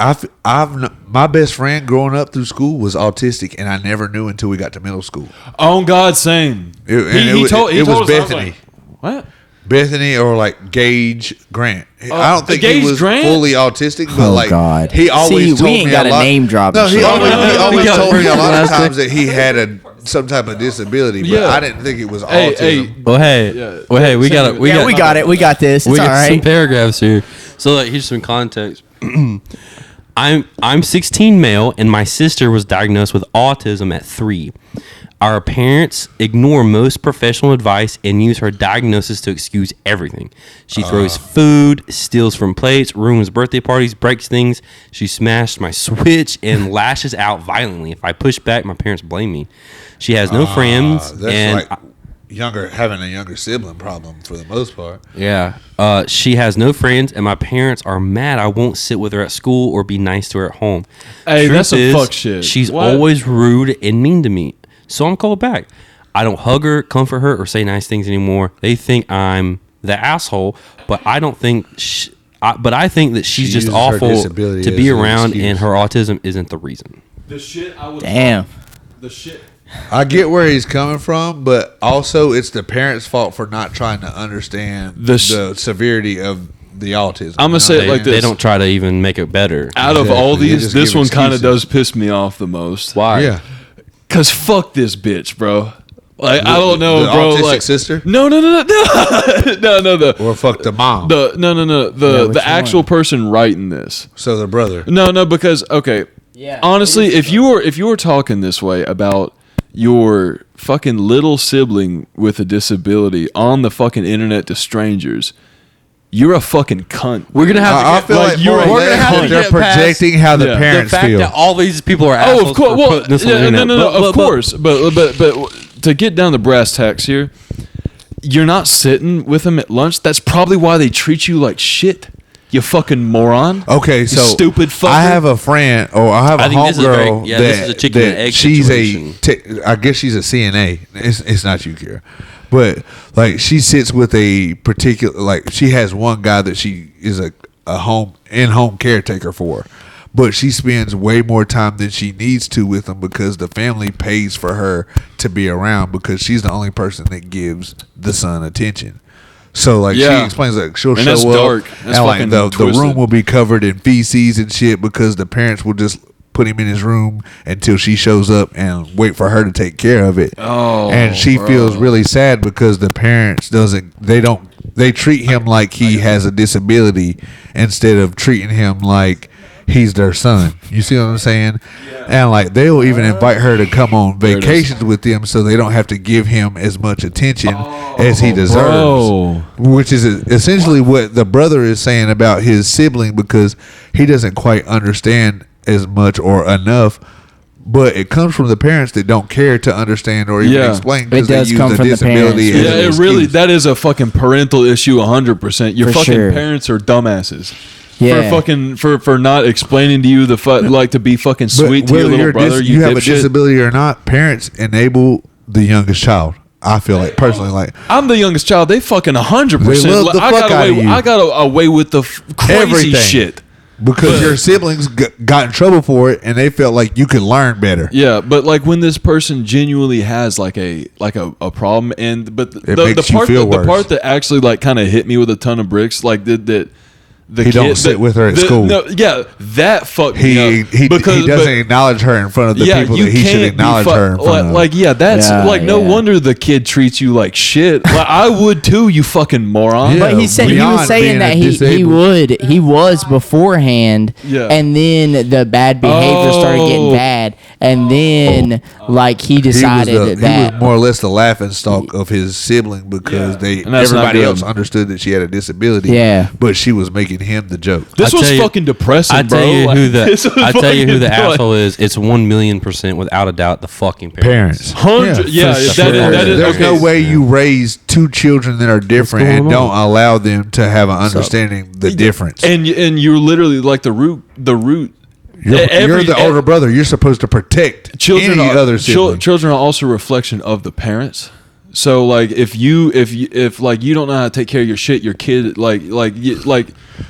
my best friend growing up through school was autistic, and I never knew until we got to middle school. On God, same. It was Bethany. Like, what? Bethany or like Gage Grant. I don't think he was fully autistic, but like he always told me a lot. Name drop. No, he always told me a lot of times that he had some type of disability, but I didn't think it was autism. We got it. We got this. It's all right. Some paragraphs here. So like, here's some context. I'm 16 male, and my sister was diagnosed with autism at 3. Our parents ignore most professional advice and use her diagnosis to excuse everything. She throws food, steals from plates, ruins birthday parties, breaks things. She smashed my Switch and lashes out violently. If I push back, my parents blame me. She has no friends. That's and having a younger sibling problem for the most part. Yeah. She has no friends, and my parents are mad I won't sit with her at school or be nice to her at home. Hey, that's some fuck shit. She's always rude and mean to me. So I'm called back. I don't hug her, comfort her, or say nice things anymore. They think I'm the asshole, but I don't think. I think that she's just awful to be around, and her autism isn't the reason. The shit I would. Damn. The shit. I get where he's coming from, but also it's the parents' fault for not trying to understand the severity of the autism. I'm gonna say it like this: they don't try to even make it better. Out of all these, this one kind of does piss me off the most. Why? Yeah. Cause fuck this bitch, bro. Like I don't know, bro. Autistic like sister? No. Or fuck the mom. The actual person writing this. So the brother. No, because okay. Yeah. Honestly, if you were talking this way about your fucking little sibling with a disability on the fucking internet to strangers, you're a fucking cunt. We're gonna have to. I feel like you're more or less they're projecting how the parents the fact feel. that all these people are assholes. Oh, of course. Well, this on the internet. of course. But to get down to brass tacks here, you're not sitting with them at lunch. That's probably why they treat you like shit. You fucking moron. Okay, You so stupid fucker. I have a friend, or I have a homegirl this is a chicken and egg she's situation. I guess she's a CNA. It's not you, Kira. But like she sits with a particular, like she has one guy that she is a home caretaker for, but she spends way more time than she needs to with them because the family pays for her to be around because she's the only person that gives the son attention. So like she explains, like she'll show that's up dark. That's and like the twisted. room will be covered in feces and shit because the parents will just put him in his room until she shows up and wait for her to take care of it. Oh, and she feels really sad because the parents they treat him like he has a disability instead of treating him like he's their son. You see what I'm saying? And like they'll even invite her to come on vacations with them so they don't have to give him as much attention as he deserves. Which is essentially what the brother is saying about his sibling because he doesn't quite understand as much or enough, but it comes from the parents that don't care to understand or even explain because they use the disability as an excuse. That is a fucking parental issue 100%. Your fucking parents are dumbasses. For not explaining to you like to be fucking sweet to your little brother. You have a disability or not, parents enable the youngest child. I feel like personally, like I'm the youngest child. They fucking 100%. They love the fuck out of you. I got away with the crazy shit. Because your siblings got in trouble for it, and they felt like you could learn better. Yeah, but like when this person genuinely has like a problem, but the part that actually like kind of hit me with a ton of bricks, like that. He don't sit with her at school. No, that fucked me up. He doesn't acknowledge her in front of the people that he should acknowledge her in front of. No wonder the kid treats you like shit. Like I would too, you fucking moron. But he said he was saying that he was beforehand, and then the bad behavior started getting bad, and then like he decided that he was more or less the laughing stock of his sibling because everybody else understood that she had a disability. Yeah, but she was making him the joke. This was fucking depressing, bro. I tell you who the asshole is. It's 1,000,000% without a doubt the fucking parents. 100. That is. There's no way you raise two children that are different and don't allow them to have an understanding the difference. And you're literally like the root. You're the older brother. You're supposed to protect children. Other sibling. Children are also a reflection of the parents. So like if you don't know how to take care of your shit, your kid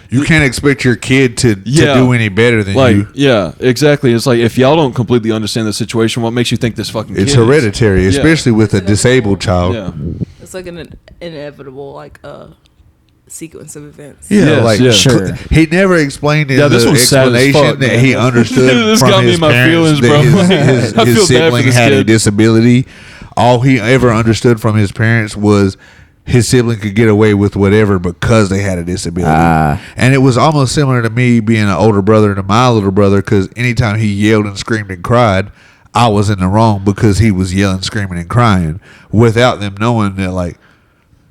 you can't expect your kid to do any better than you. Yeah, exactly. It's like if y'all don't completely understand the situation, what makes you think this fucking kid it's hereditary, especially with a disabled child. Yeah. It's like an inevitable sequence of events. Sure. He never explained in the explanation that he understood this from got his me parents my feelings, bro. His sibling had a disability. All he ever understood from his parents was his sibling could get away with whatever because they had a disability. And it was almost similar to me being an older brother to my little brother, because anytime he yelled and screamed and cried, I was in the wrong because he was yelling, screaming, and crying without them knowing that, like,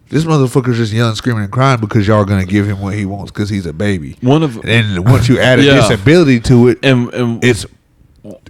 this motherfucker's just yelling, screaming, and crying because y'all are going to give him what he wants because he's a baby. And once you add a disability to it, and it's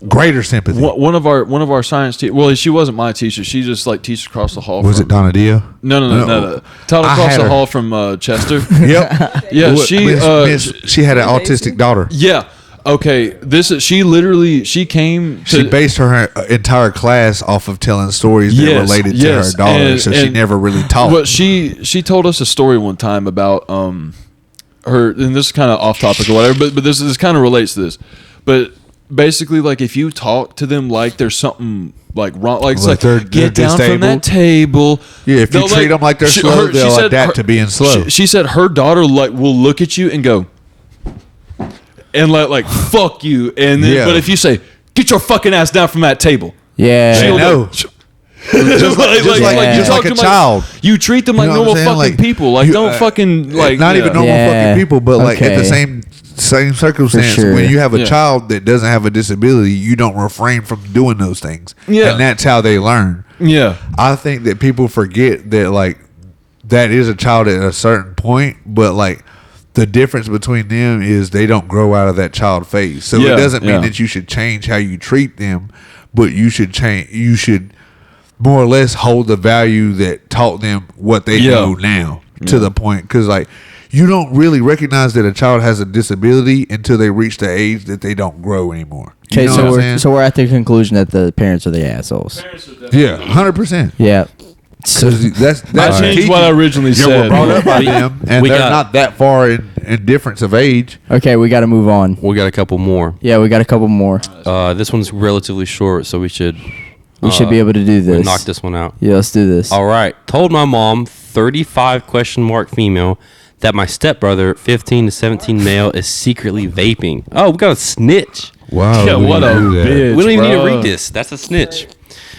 greater sympathy. One of our science teachers. Well, she wasn't my teacher. She just like teaches across the hall. Was it Donna Dio? No. Taught across the hall from Chester. Yep. Yeah. She had an autistic daughter. Yeah. Okay. She came. She based her entire class off of telling stories that related to her daughter. So she never really taught. But she told us a story one time about her, and this is kind of off topic or whatever. But this kind of relates to this. But basically, like, if you talk to them like there's something like wrong, like it's like they're get down disabled from that table. Yeah, if you treat them like they're slow, they'll adapt to being slow. She said her daughter like will look at you and go, and like fuck you, and then but if you say get your fucking ass down from that table, she'll know. Just like a child. You treat them like normal fucking people. Like don't fucking like not even normal fucking people, but like at the same circumstance, when you have a child that doesn't have a disability, you don't refrain from doing those things. And that's how they learn. I think that people forget that, like, that is a child at a certain point, but like the difference between them is they don't grow out of that child phase. So it doesn't mean that you should change how you treat them, but you should more or less hold the value that taught them what they know now to the point, because like you don't really recognize that a child has a disability until they reach the age that they don't grow anymore. Okay, so we're at the conclusion that the parents are the assholes. 100%. Yeah. So I changed what I originally said. We're brought up by them, and they're not that far in difference of age. Okay, we got to move on. We got a couple more. Yeah, we got a couple more. This one's relatively short, so we should be able to do this. Knock this one out. Yeah, let's do this. All right. Told my mom, 35 female, that my stepbrother, 15 to 17 male, is secretly vaping. Oh, we got a snitch. Wow. Yeah, what a bitch. We don't even need to read this. That's a snitch.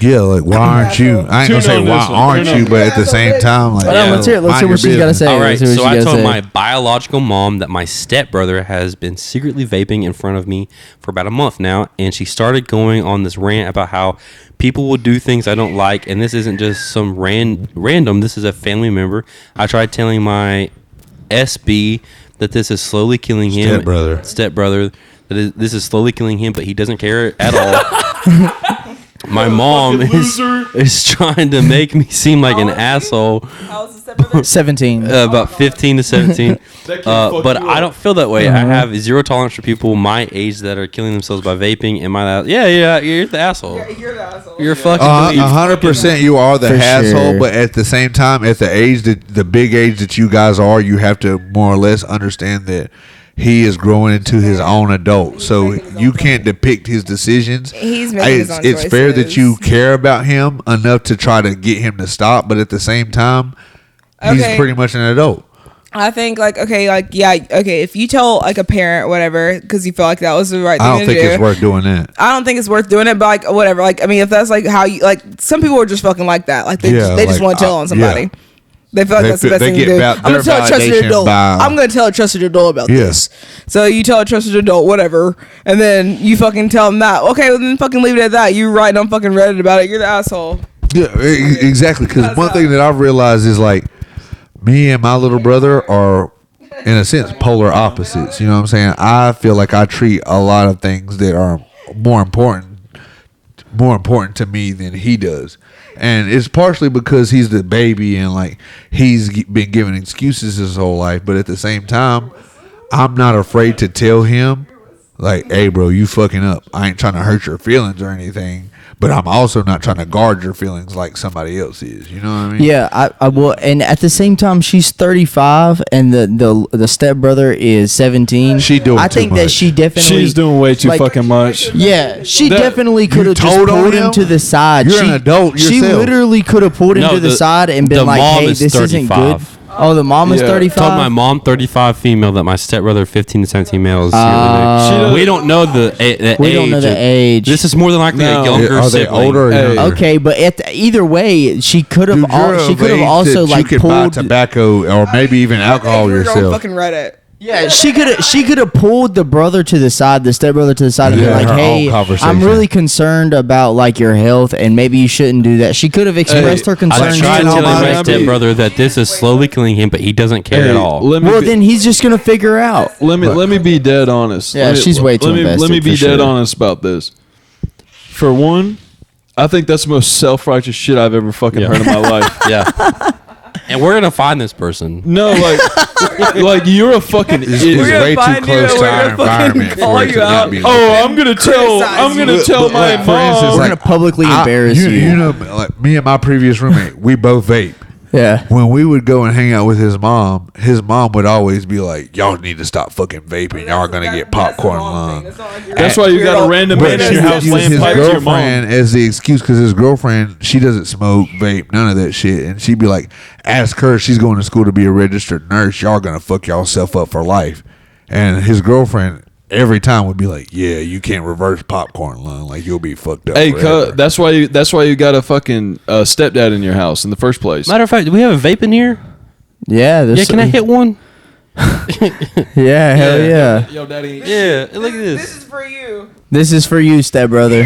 Yeah, like, why aren't you? I ain't gonna say why aren't you, but at the same time, like, let's hear what she's got to say. All right, so I told my biological mom that my stepbrother has been secretly vaping in front of me for about a month now, and she started going on this rant about how people will do things I don't like, and this isn't just some random. This is a family member. I tried telling my SB that this is slowly killing him. Stepbrother. That this is slowly killing him, but he doesn't care at all. My mom is trying to make me seem like an asshole. How old is the stepbrother? 17. About 15 to 17. But I don't feel that way. I have zero tolerance for people my age that are killing themselves by vaping. Am I that? Yeah, you're the asshole. You're the asshole. You're fucking 100% you are the For asshole, sure. but at the same time, at the age the big age that you guys are, you have to more or less understand that he is growing into his own adult, so you can't depict his decisions. He's making his own choices. It's fair that you care about him enough to try to get him to stop, but at the same time, he's pretty much an adult. I think if you tell like a parent whatever because you feel like that was the right thing to do. I don't think it's worth doing that. I don't think it's worth doing it, but like whatever. Like I mean, if that's like how you like, some people are just fucking like that. Like they just want to tell on somebody. Yeah. They feel like that's the best thing to do. I'm gonna tell a trusted adult. I'm gonna tell a trusted adult about this. So you tell a trusted adult whatever, and then you fucking tell them that. Okay, well then fucking leave it at that. You writing on fucking Reddit about it. You're the asshole. Yeah, exactly. Because one thing that I've realized is like me and my little brother are, in a sense, polar opposites. You know what I'm saying? I feel like I treat a lot of things that are more important to me than he does. And it's partially because he's the baby and like he's been given excuses his whole life. But at the same time, I'm not afraid to tell him like, hey bro, you fucking up. I ain't trying to hurt your feelings or anything, but I'm also not trying to guard your feelings like somebody else is. You know what I mean? Yeah, I will. And at the same time, she's 35 and the stepbrother is 17. She doing I think too that much. she definitely She's doing way too fucking much. Yeah, she definitely could have just told on pulled him him? to the side. You're an adult She yourself. literally could have pulled him to the side and been the like, mom "Hey, is this isn't good." 35. Oh, the mom is Yeah. 35. Told my mom 35 female that my stepbrother 15 to 17 male is we don't know the age. We don't know the age. This is more than likely a younger Are they sibling. older or Hey. younger? Okay, but either way, she could have. Dude, you're She of could have age also that like you could buy pulled. tobacco or maybe even alcohol We're on yourself. fucking Reddit. Yeah, she could have pulled the brother to the side, the stepbrother to the side, and been Yeah, like, her "Hey, own conversation. I'm really concerned about like your health, and maybe you shouldn't do that." She could have expressed her I concern. tried to telling him. my stepbrother that this is slowly killing him, but he doesn't care at all. Well, then he's just gonna figure out. Let me be dead honest. Yeah, she's way too Let me invested, be for dead sure. honest about this. For one, I think that's the most self-righteous shit I've ever fucking heard in my life. Yeah. And we're gonna find this person. No, like you're a fucking It's idiot. We're gonna way too find you close and to we're our gonna fucking environment call for it you to not out. be. Oh, I'm gonna tell my For mom. instance, We're like, gonna publicly embarrass you. You know, like me and my previous roommate, we both vape. Yeah. When we would go and hang out with his mom would always be like, "Y'all need to stop fucking vaping. Y'all are gonna get popcorn lung." That's why you got a random man in your house Use laying his pipe to your mom. girlfriend as the excuse because his girlfriend, she doesn't smoke, vape, none of that shit, and she'd be like, "Ask her. She's going to school to be a registered nurse. Y'all gonna fuck y'allself up for life." And his girlfriend every time would be like, "Yeah, you can't reverse popcorn lung. Like you'll be fucked up." Hey, forever." that's why you got a fucking stepdad in your house in the first place. Matter of fact, do we have a vape in here? Yeah. Yeah, can I hit one? Yeah. Hell yeah. Yo, daddy. Yeah, look at This this. is for you. This is for you, stepbrother.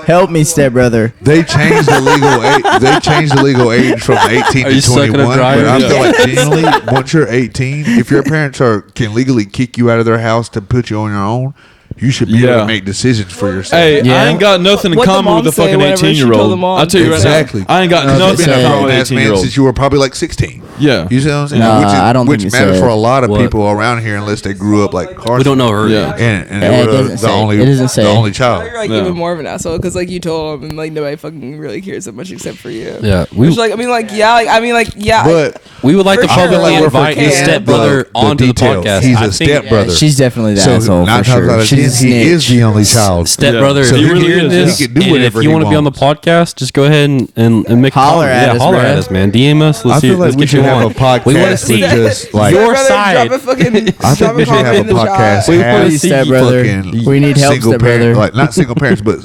Help me, stepbrother. They changed the legal age. They changed the legal age from 18 Are you to sucking a 21. dryer? But I Yeah. feel like genuinely, once you're 18, if your parents can legally kick you out of their house to put you on your own, you should be able Yeah. to make decisions for yourself. Hey, Yeah. I ain't got nothing in What the common with mom a say fucking whenever she 18-year-old. told the mom? I'll tell you Exactly. right now. I ain't got You've nothing been in a common with grown an ass man 18-year-old. since you were probably like 16. Yeah. You see what I'm saying? Nah, which I don't which think it matters said. for a lot of What? people around here unless they grew up like Carson. We don't know her Yeah. yet. And Yeah, they it were doesn't the say. only It doesn't say. the only child. You're like Yeah. even more of an asshole because like you told him and like nobody fucking really cares that much except for you. Yeah, Which like yeah. But we would like to For sure. publicly Like, we're invite his forgetting stepbrother the onto the details. podcast. He's I a think stepbrother. She's definitely the So asshole 9 for times out sure. of She's 10, a he is snitch. the only child. Stepbrother, Yeah. if So he you're really hearing is, this, yeah. He can do and if whatever you he want to be on the wants. podcast, just go ahead and make a Holler call. at Yeah, us, holler bruh. at us, man. DM us. Let's I see. feel like Let's we get should you have on. a podcast We want to with see just like your Brother, side. Drop a fucking, I drop think we should comment have in a the chat. podcast. We have wanna see stepbrother. fucking We need help, single stepbrother. parent, like not single parents, but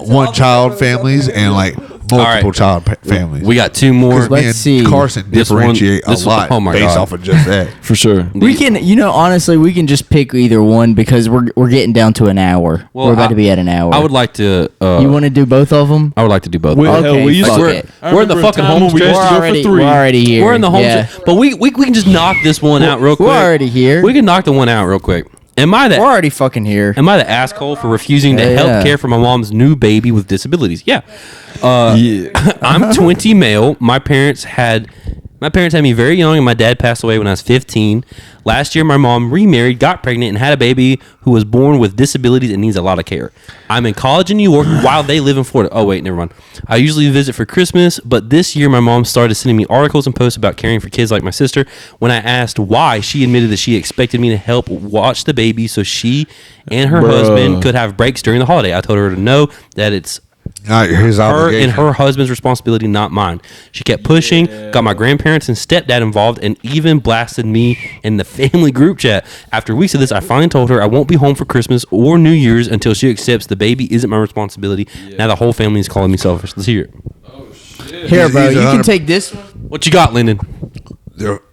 one child families and like multiple right. child families. We got two more. Because me Let's and see. Carson This one- differentiate this a one- lot oh my based God. off of just that. For sure. We can, honestly, we can just pick either one because we're getting down to an hour. Well, we're about to be at an hour. I would like to. You want to do both of them? I would like to do both. We- Okay, hell, we used fuck to- it. I We're in the remember a fucking time home when we stretch. used to go for We're 3. already here. We're in the home, Yeah. but we can just knock this one out real quick. We're already here. We can knock the one out real quick. Am I We're the already fucking here. Am I the asshole for refusing to Yeah, help yeah. care for my mom's new baby with disabilities? Yeah. I'm 20 male. My parents had me very young, and my dad passed away when I was 15. Last year, my mom remarried, got pregnant, and had a baby who was born with disabilities and needs a lot of care. I'm in college in New York while they live in Florida. Oh, wait, never mind. I usually visit for Christmas, but this year my mom started sending me articles and posts about caring for kids like my sister. When I asked why, she admitted that she expected me to help watch the baby so she and her husband could have breaks during the holiday. I told her to know that it's His her obligation. and her husband's responsibility, not mine. She kept pushing, got my grandparents and stepdad involved, and even blasted me in the family group chat. After weeks of this, I finally told her I won't be home for Christmas or New Year's until she accepts the baby isn't my responsibility. Now the whole family is calling me selfish. Let's hear it. Here, bro. He's You can 100 take this one. What you got, Lyndon?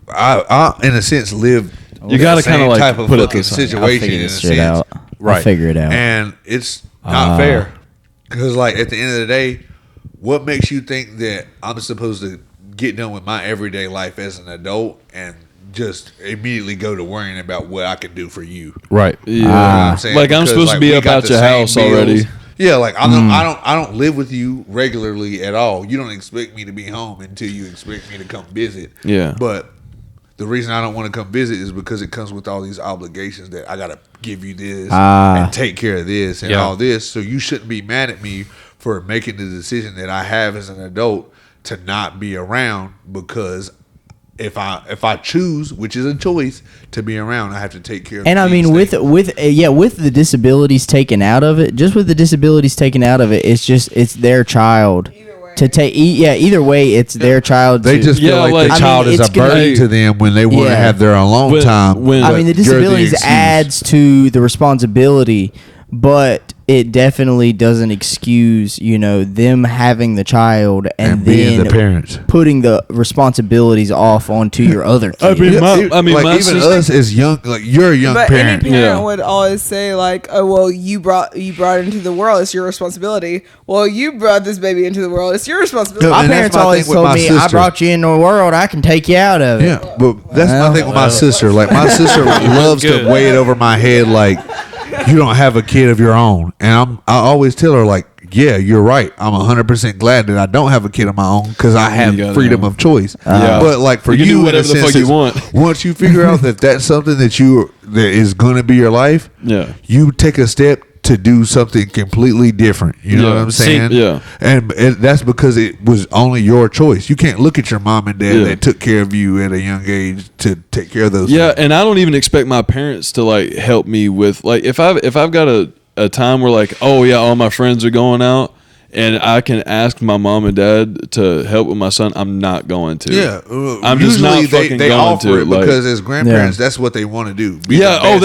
I in a sense live. You gotta the same kinda, like, type of put it fucking this way. I'll situation figure in a this shit sense. out. Right. I'll figure it out. And it's not fair because, like, at the end of the day, what makes you think that I'm supposed to get done with my everyday life as an adult and just immediately go to worrying about what I can do for you? Right. Yeah. You know what I'm saying? Like, I'm Because, supposed to be we up got out the your same house bills. already. Yeah, like I don't live with you regularly at all. You don't expect me to be home until you expect me to come visit. Yeah. But the reason I don't want to come visit is because it comes with all these obligations that I gotta give you this and take care of this and Yeah. all this. So you shouldn't be mad at me for making the decision that I have as an adult to not be around because if I choose, which is a choice, to be around, I have to take care of. And I these mean, with things. with the disabilities taken out of it, just with the disabilities taken out of it, it's their child. to take. Either way, it's their child. They just feel like the child is a burden to them when they want to have their alone time. I mean, the disabilities adds to the responsibility, but it definitely doesn't excuse, them having the child and then the parents putting the responsibilities off onto your other kid. Even us as young, like you're a young parent. Any parent would always say like, "Oh, well, you brought it into the world. It's your responsibility." Well, you brought this baby into the world. It's your responsibility. My parents always told me, "I brought you into the world. I can take you out of it." Yeah, but that's my thing with my sister. Like my sister loves to weigh it over my head, like. You don't have a kid of your own, and I always tell her like, yeah, you're right. I'm 100% glad that I don't have a kid of my own because I have freedom of choice. But like for you do whatever the fuck you want. Once you figure out that that's something that is going to be your life, you take a step to do something completely different. You know what I'm saying? And that's because it was only your choice. You can't look at your mom and dad that took care of you at a young age to take care of those things. And I don't even expect my parents to like help me with like if I've got a time where like, oh yeah, all my friends are going out and I can ask my mom and dad to help with my son, I'm not going to. Yeah, I'm just not fucking they going offer to it because as grandparents, that's what they want to do. They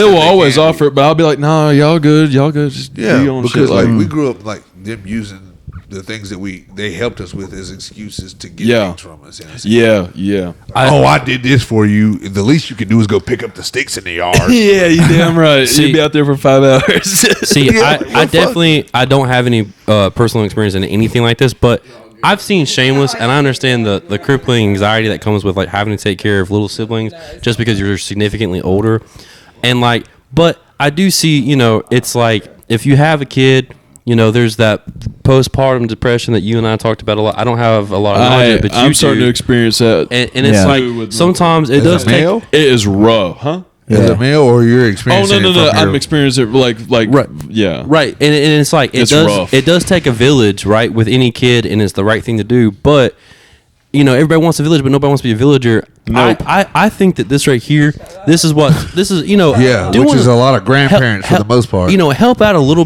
will always offer it, but I'll be like, nah, y'all good, just be on because shit. like we grew up like them using the things that they helped us with as excuses to get things from us. I did this for you. The least you can do is go pick up the sticks in the yard. Yeah, you damn right. You'd be out there for 5 hours. I don't have any personal experience in anything like this, but I've seen Shameless, and I understand the crippling anxiety that comes with like having to take care of little siblings just because you're significantly older, and like, but I do see, it's like if you have a kid. There's that postpartum depression that you and I talked about a lot. I don't have a lot of knowledge, but I'm starting to experience that. And it's like sometimes it does take. It is rough, huh? As a male, or you're experiencing? No. I'm experiencing it like right. Yeah, right. And it's like it does take a village, right, with any kid, and it's the right thing to do. But everybody wants a village, but nobody wants to be a villager. Nope. I think that this right here, this is which is a lot of grandparents for the most part. Helping out a little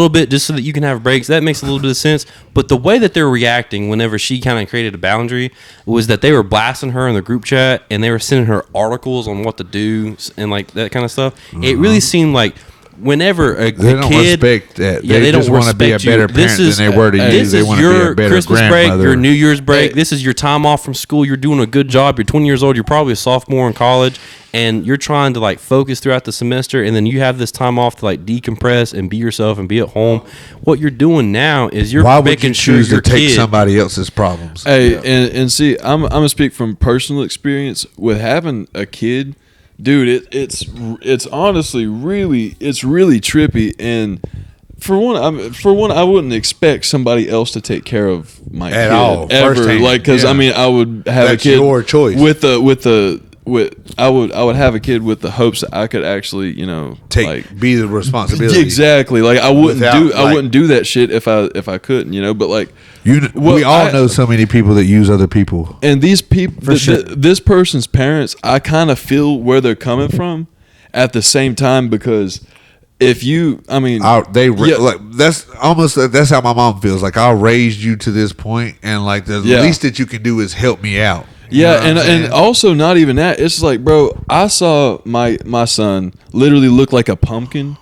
bit just so that you can have breaks. That makes a little bit of sense. But the way that they're reacting whenever she kind of created a boundary was that they were blasting her in the group chat and they were sending her articles on what to do and like that kind of stuff. It really seemed like whenever a don't kid, respect that. They just don't want to be a better parent than they were to you. This they is want your to be a better Christmas break, grandmother. your New Year's break. This is your time off from school. You're doing a good job. You're 20 years old. You're probably a sophomore in college, and you're trying to like focus throughout the semester. And then you have this time off to like decompress and be yourself and be at home. What you're doing now is you're making sure your to take somebody else's problems. Hey, and see, I'm gonna speak from personal experience with having a kid. Dude, it's honestly really trippy, and for one, I wouldn't expect somebody else to take care of my kid all ever, firsthand. like because I mean I would have That's a kid your choice I would have a kid with the hopes that I could actually be the responsibility. Exactly, like I wouldn't do that shit if I couldn't, but like. We all know so many people that use other people, and these people, this person's parents, I kind of feel where they're coming from, at the same time because if you, I mean, that's almost that's how my mom feels. Like I raised you to this point, and like the least that you can do is help me out. And also not even that. It's like, bro, I saw my son literally look like a pumpkin.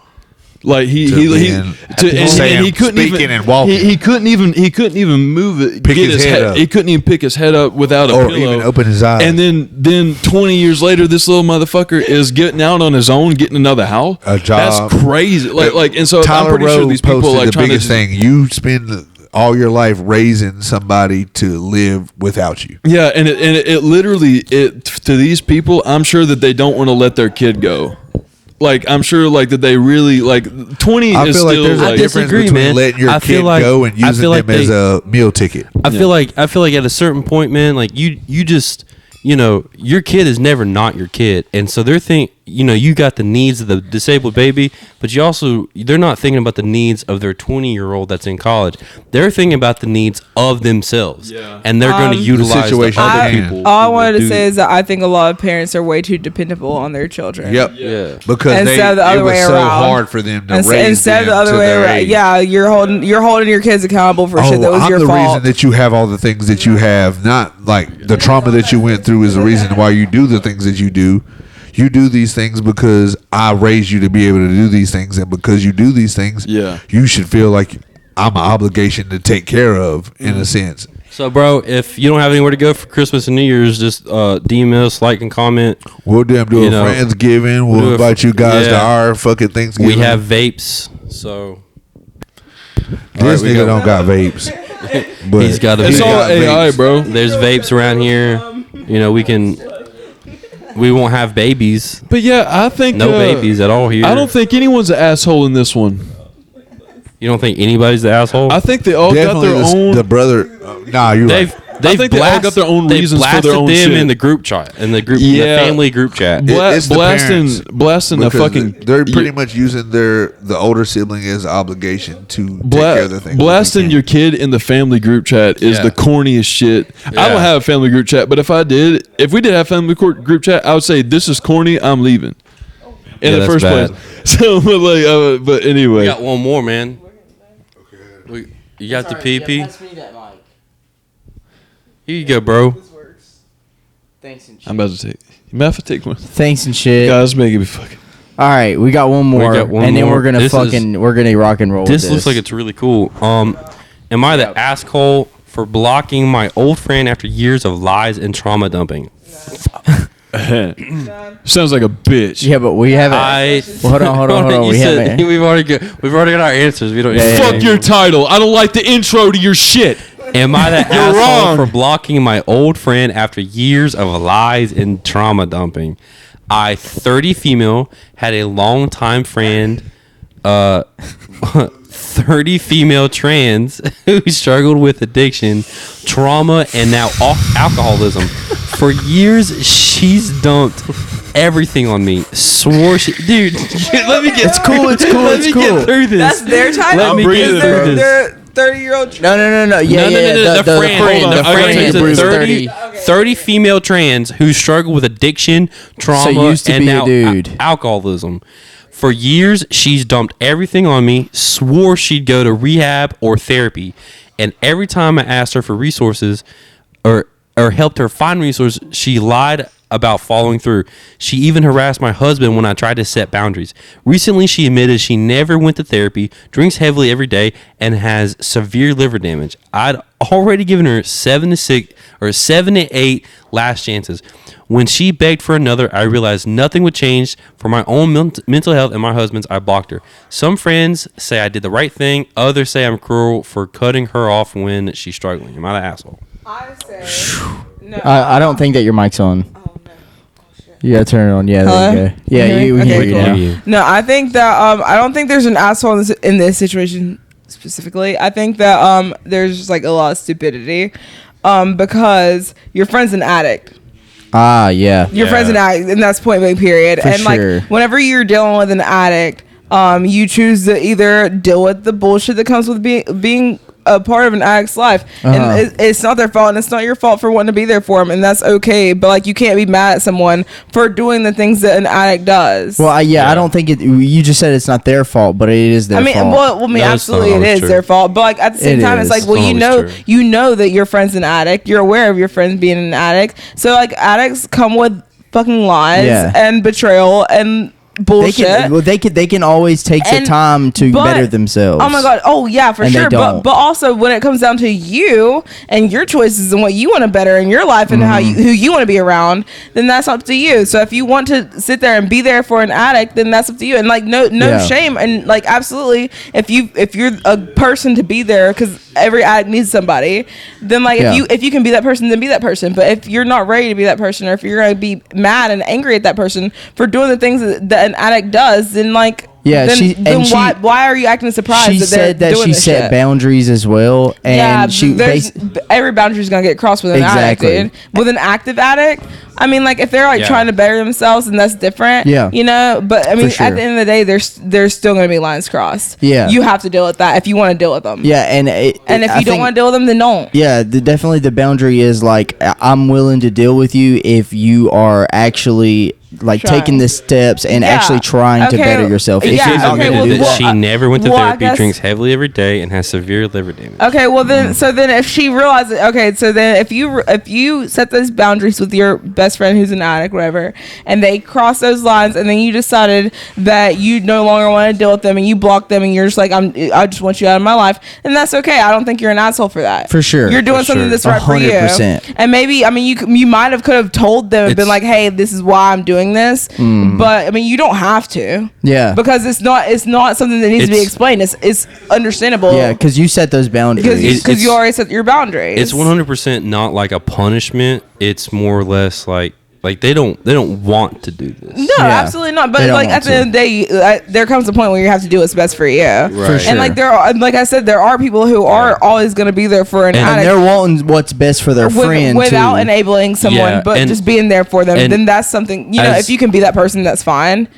Like he couldn't even and walking. He couldn't even move it. Pick his head up. He couldn't even pick his head up without a pillow. Even open his eyes. And then 20 years later, this little motherfucker is getting out on his own, getting another house. A job. That's crazy. And so Tyler I'm pretty sure these people are like the trying biggest thing. You spend all your life raising somebody to live without you. Yeah, and it literally to these people, I'm sure that they don't want to let their kid go. Like I'm sure, like that they really like 20 I is feel like still there's like a difference between letting your kid go and using them as a meal ticket. I feel like at a certain point, man, like you just your kid is never not your kid, and so they're you got the needs of the disabled baby, but they're not thinking about the needs of their 20-year-old that's in college. They're thinking about the needs of themselves, and they're going to utilize the situation other people. All I wanted to say is that I think a lot of parents are way too dependable on their children. Yep. Yeah. Because Instead of the other it was way so around. hard for them to raise Instead of them the other to way their around. age. Yeah, you're holding your kids accountable for shit that was I'm your the fault. reason that you have all the things that you have. Not like the trauma that you went through is the reason why you do the things that you do. You do these things because I raised you to be able to do these things, and because you do these things, you should feel like I'm an obligation to take care of, in a sense. So, bro, if you don't have anywhere to go for Christmas and New Year's, just DM us, like, and comment. We'll do a Friendsgiving. We'll invite you guys to our fucking Thanksgiving. We have vapes, so this nigga don't got vapes. But he's got a It's vape. all AI, bro. There's vapes around here. We won't have babies. But yeah, I think No babies at all here. I don't think anyone's an asshole in this one. You don't think anybody's the asshole? I think they all definitely got their own. the brother. Nah, you're right. I think they all got their own reasons for their own blasted them shit. in the group chat, in the Yeah. family group chat. It's the parents, blasting a because fucking. They're pretty much using the older sibling as an obligation to take care of the things. Blasting your kid in the family group chat is the corniest shit. I don't have a family group chat, but if we did have family group chat, I would say this is corny. I'm leaving. In the that's first bad. place. So, but anyway, We got one more, man. You got the PP? Pass me that mic. Here you go, bro. Thanks and shit. I'm about to take. You might have to take one. Thanks and shit. Guys, making me fucking. All right, we got one more, got one and then more. we're gonna This we're gonna rock and roll. This with looks like it's really cool. Am I the asshole for blocking my old friend after years of lies and trauma dumping? Sounds like a bitch. Yeah, but we haven't. Hold on. You We said- haven't. We've already got our answers. We don't. Fuck your title. I don't like the intro to your shit. Am I the You're asshole wrong. for blocking my old friend after years of lies and trauma dumping? 30 female, had a longtime friend, 30 female trans who struggled with addiction, trauma, and now alcoholism. For years, she's dumped everything on me. Swore she... Dude, let me get... It's cool. Let me get through this. That's their title. Let me get breathing. through this. They're 30-year-old. No. Yeah. The friend. Hold on, The I gotta friend take is a breather. 30 female trans who struggle with addiction, trauma, used to and be a now dude. alcoholism. For years, she's dumped everything on me, swore she'd go to rehab or therapy. And every time I asked her for resources or helped her find resources, she lied about following through. She even harassed my husband when I tried to set boundaries. Recently, she admitted she never went to therapy, drinks heavily every day, and has severe liver damage. I'd already given her 7 to 8 last chances. When she begged for another, I realized nothing would change for my own mental health and my husband's. I blocked her. Some friends say I did the right thing. Others say I'm cruel for cutting her off when she's struggling. Am I the asshole? I say no. I don't think that your mic's on. Oh, no. You gotta turn it on. Yeah, Hello? there you go. Yeah, Okay. we hear Okay, you cool. now. No, I think that I don't think there's an asshole in this situation specifically. I think that there's just like a lot of stupidity because your friend's an addict. Yeah. Your friend's an addict, and that's point blank period. For and sure. like whenever you're dealing with an addict, you choose to either deal with the bullshit that comes with being a part of an addict's life, and it's not their fault, and it's not your fault for wanting to be there for them, and that's okay. But like, you can't be mad at someone for doing the things that an addict does. Well, I don't think it. You just said it's not their fault, but it is their fault. Well, No, it's absolutely, not it always is true. their fault. But like at the same It time, is. it's like, well, It's not always true. you know that your friend's an addict. You're aware of your friends being an addict. So like, addicts come with fucking lies and betrayal and bullshit. They can always take the time to better themselves. Oh my god! Oh yeah, for And they sure. don't. But also when it comes down to you and your choices and what you want to better in your life and who you want to be around, then that's up to you. So if you want to sit there and be there for an addict, then that's up to you. And like no shame, and like absolutely, if you're a person to be there, because every addict needs somebody, then like if you can be that person, then be that person. But if you're not ready to be that person, or if you're gonna be mad and angry at that person for doing the things that an addict does, then like why are you acting surprised? She said that she set boundaries as well, and every boundary is gonna get crossed with an addict. Dude. With an active addict, I mean, like if they're like trying to better themselves, and that's different. Yeah. You know, but I mean, sure. at the end of the day, there's still going to be lines crossed. Yeah. You have to deal with that if you want to deal with them. Yeah, and if you don't want to deal with them, then don't. Yeah, definitely the boundary is like I'm willing to deal with you if you are actually like taking the steps and actually trying to better yourself. If If she's you're not okay, gonna do that. she never went to well, I therapy, guess- drinks heavily every day, and has severe liver damage. Okay, well then, so then if she realizes, okay, so then if you set those boundaries with your best friend who's an addict, whatever, and they cross those lines, and then you decided that you no longer want to deal with them, and you block them, and you're just like, I just want you out of my life, and that's okay. I don't think you're an asshole for that. For sure. You're doing For something sure. that's right for you. 100%. And maybe, I mean, you might have could have told them and been like, hey, this is why I'm doing this, but I mean, you don't have to. Yeah. Because it's not something that needs to be explained. It's understandable. Yeah, because you set those boundaries. Because you already set your boundaries. It's 100% not like a punishment. It's more or less like they don't want to do this. No, Yeah. absolutely not. They But don't like want at the end of the day, there comes a point where you have to do what's best for you. Right. sure. And like like I said, there are people who are always going to be there for an and addict they're wanting what's best for their friend without too. enabling someone, Yeah, but and- just being there for them. and Then that's something, you know, as- if you can be that person, that's fine.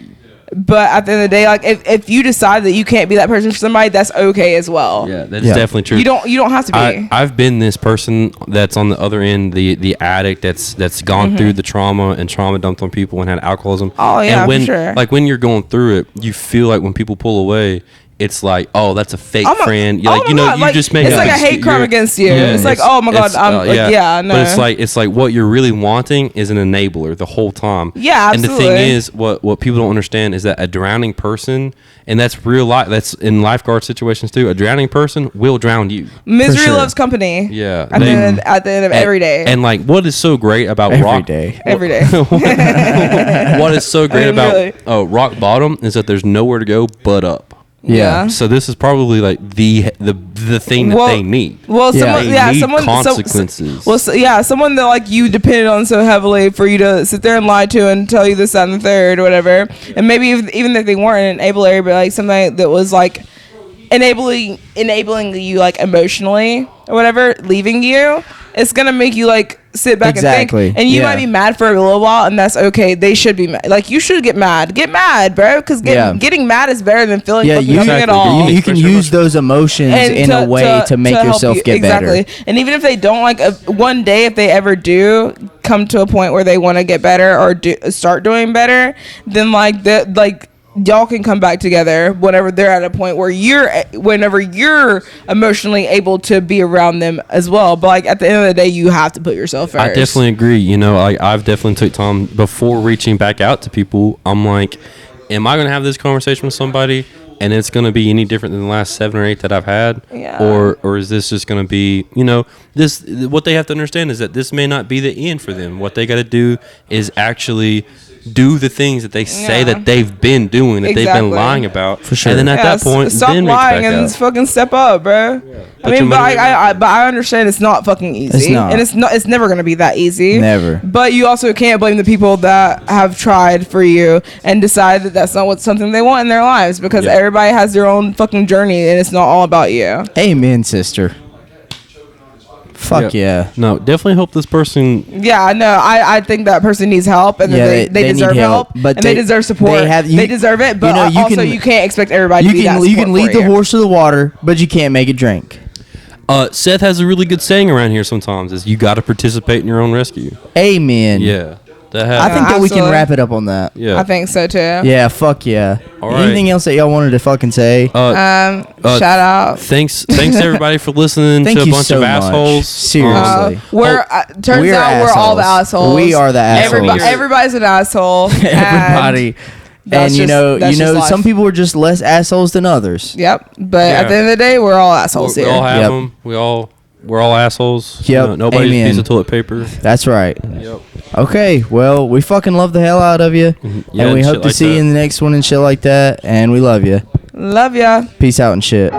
But at the end of the day, like if you decide that you can't be that person for somebody, that's okay as well. Yeah, that's Yeah. definitely true. You don't have to be. I've been this person that's on the other end, the addict that's gone through the trauma and trauma dumped on people and had alcoholism. Oh, yeah, and when, for sure. Like when you're going through it, you feel like when people pull away, it's like, oh, that's a fake friend. You're oh like, my you know, God, you like, just make it's up like a hate excuse- crime you're- against you. It's like, oh my God, I'm like, yeah, no. But it's like what you're really wanting is an enabler the whole time. Yeah, And the absolutely. thing is, what people don't understand is that a drowning person, and that's real life. That's in lifeguard situations too. A drowning person will drown you. Misery sure. loves company. Yeah. At the end of every day. And like, what is so great about Every rock day. Every day. what is so great I mean, about really. rock bottom is that there's nowhere to go but up. Yeah. So this is probably like the thing that Well, they need. Well, Yeah. someone, They yeah, need someone, consequences. someone that like you depended on so heavily for you to sit there and lie to and tell you this, that, and the third, or whatever. And maybe even if they weren't an enabler, but like something that was like enabling you like emotionally or whatever, leaving you, it's gonna make you like sit back Exactly. and think, and you Yeah. might be mad for a little while, and that's okay. They should be mad. Like you should get mad, bro, because getting mad is better than feeling Yeah, fucking you, nothing at all. you can use those emotions And in a way to make help yourself you. get exactly. better. And even if they don't, like one day, if they ever do come to a point where they want to get better or start doing better, then y'all can come back together whenever they're at a point where whenever you're emotionally able to be around them as well. But like at the end of the day, you have to put yourself first. I definitely agree. You know, like I've definitely took time before reaching back out to people. I'm like, am I going to have this conversation with somebody and it's going to be any different than the last 7 or 8 that I've had? Yeah. Or is this just going to be, you know, this, what they have to understand is that this may not be the end for them. What they got to do is actually do the things that they say that they've been doing, that they've Exactly. been lying about. For sure. And then at that point, stop then reach lying back and out. fucking step up, bro. I mean, your but money where I understand it's not fucking easy. It's not. And it's never gonna be that easy. Never. But you also can't blame the people that have tried for you and decide that that's not something they want in their lives, because Yeah. everybody has their own fucking journey and it's not all about you. Amen, sister. Fuck yeah. No, definitely help this person. Yeah, I know. I think that person needs help, and Yeah, they they deserve need help, help, but and they deserve support. They deserve it, but you know, you also can- you can't expect everybody to be that You can support lead for the you. horse to the water, but you can't make it drink. Seth has a really good saying around here sometimes is you got to participate in your own rescue. Amen. Yeah. That I has, think that we can absolutely. wrap it up on that. yeah. I think so too. Yeah, fuck yeah. All right. Anything else that y'all wanted to fucking say? Shout out. Thanks everybody for listening Thank to a you bunch so of much. Assholes. Seriously. We're turns We're out we're all the assholes. We are the assholes. Everybody's an asshole. and Everybody. that's And you just- that's just life. some people are just less assholes than others. Yep. But Yeah. at the end of the day, we're all assholes We here. all have Yep. them. We're all assholes. Yep. Nobody's a Amen. piece of toilet paper. That's right. Yep. Okay, well, we fucking love the hell out of you. Yeah, and we and hope shit to like see you that. in the next one and shit like that. And we love you. Love ya. Peace out and shit.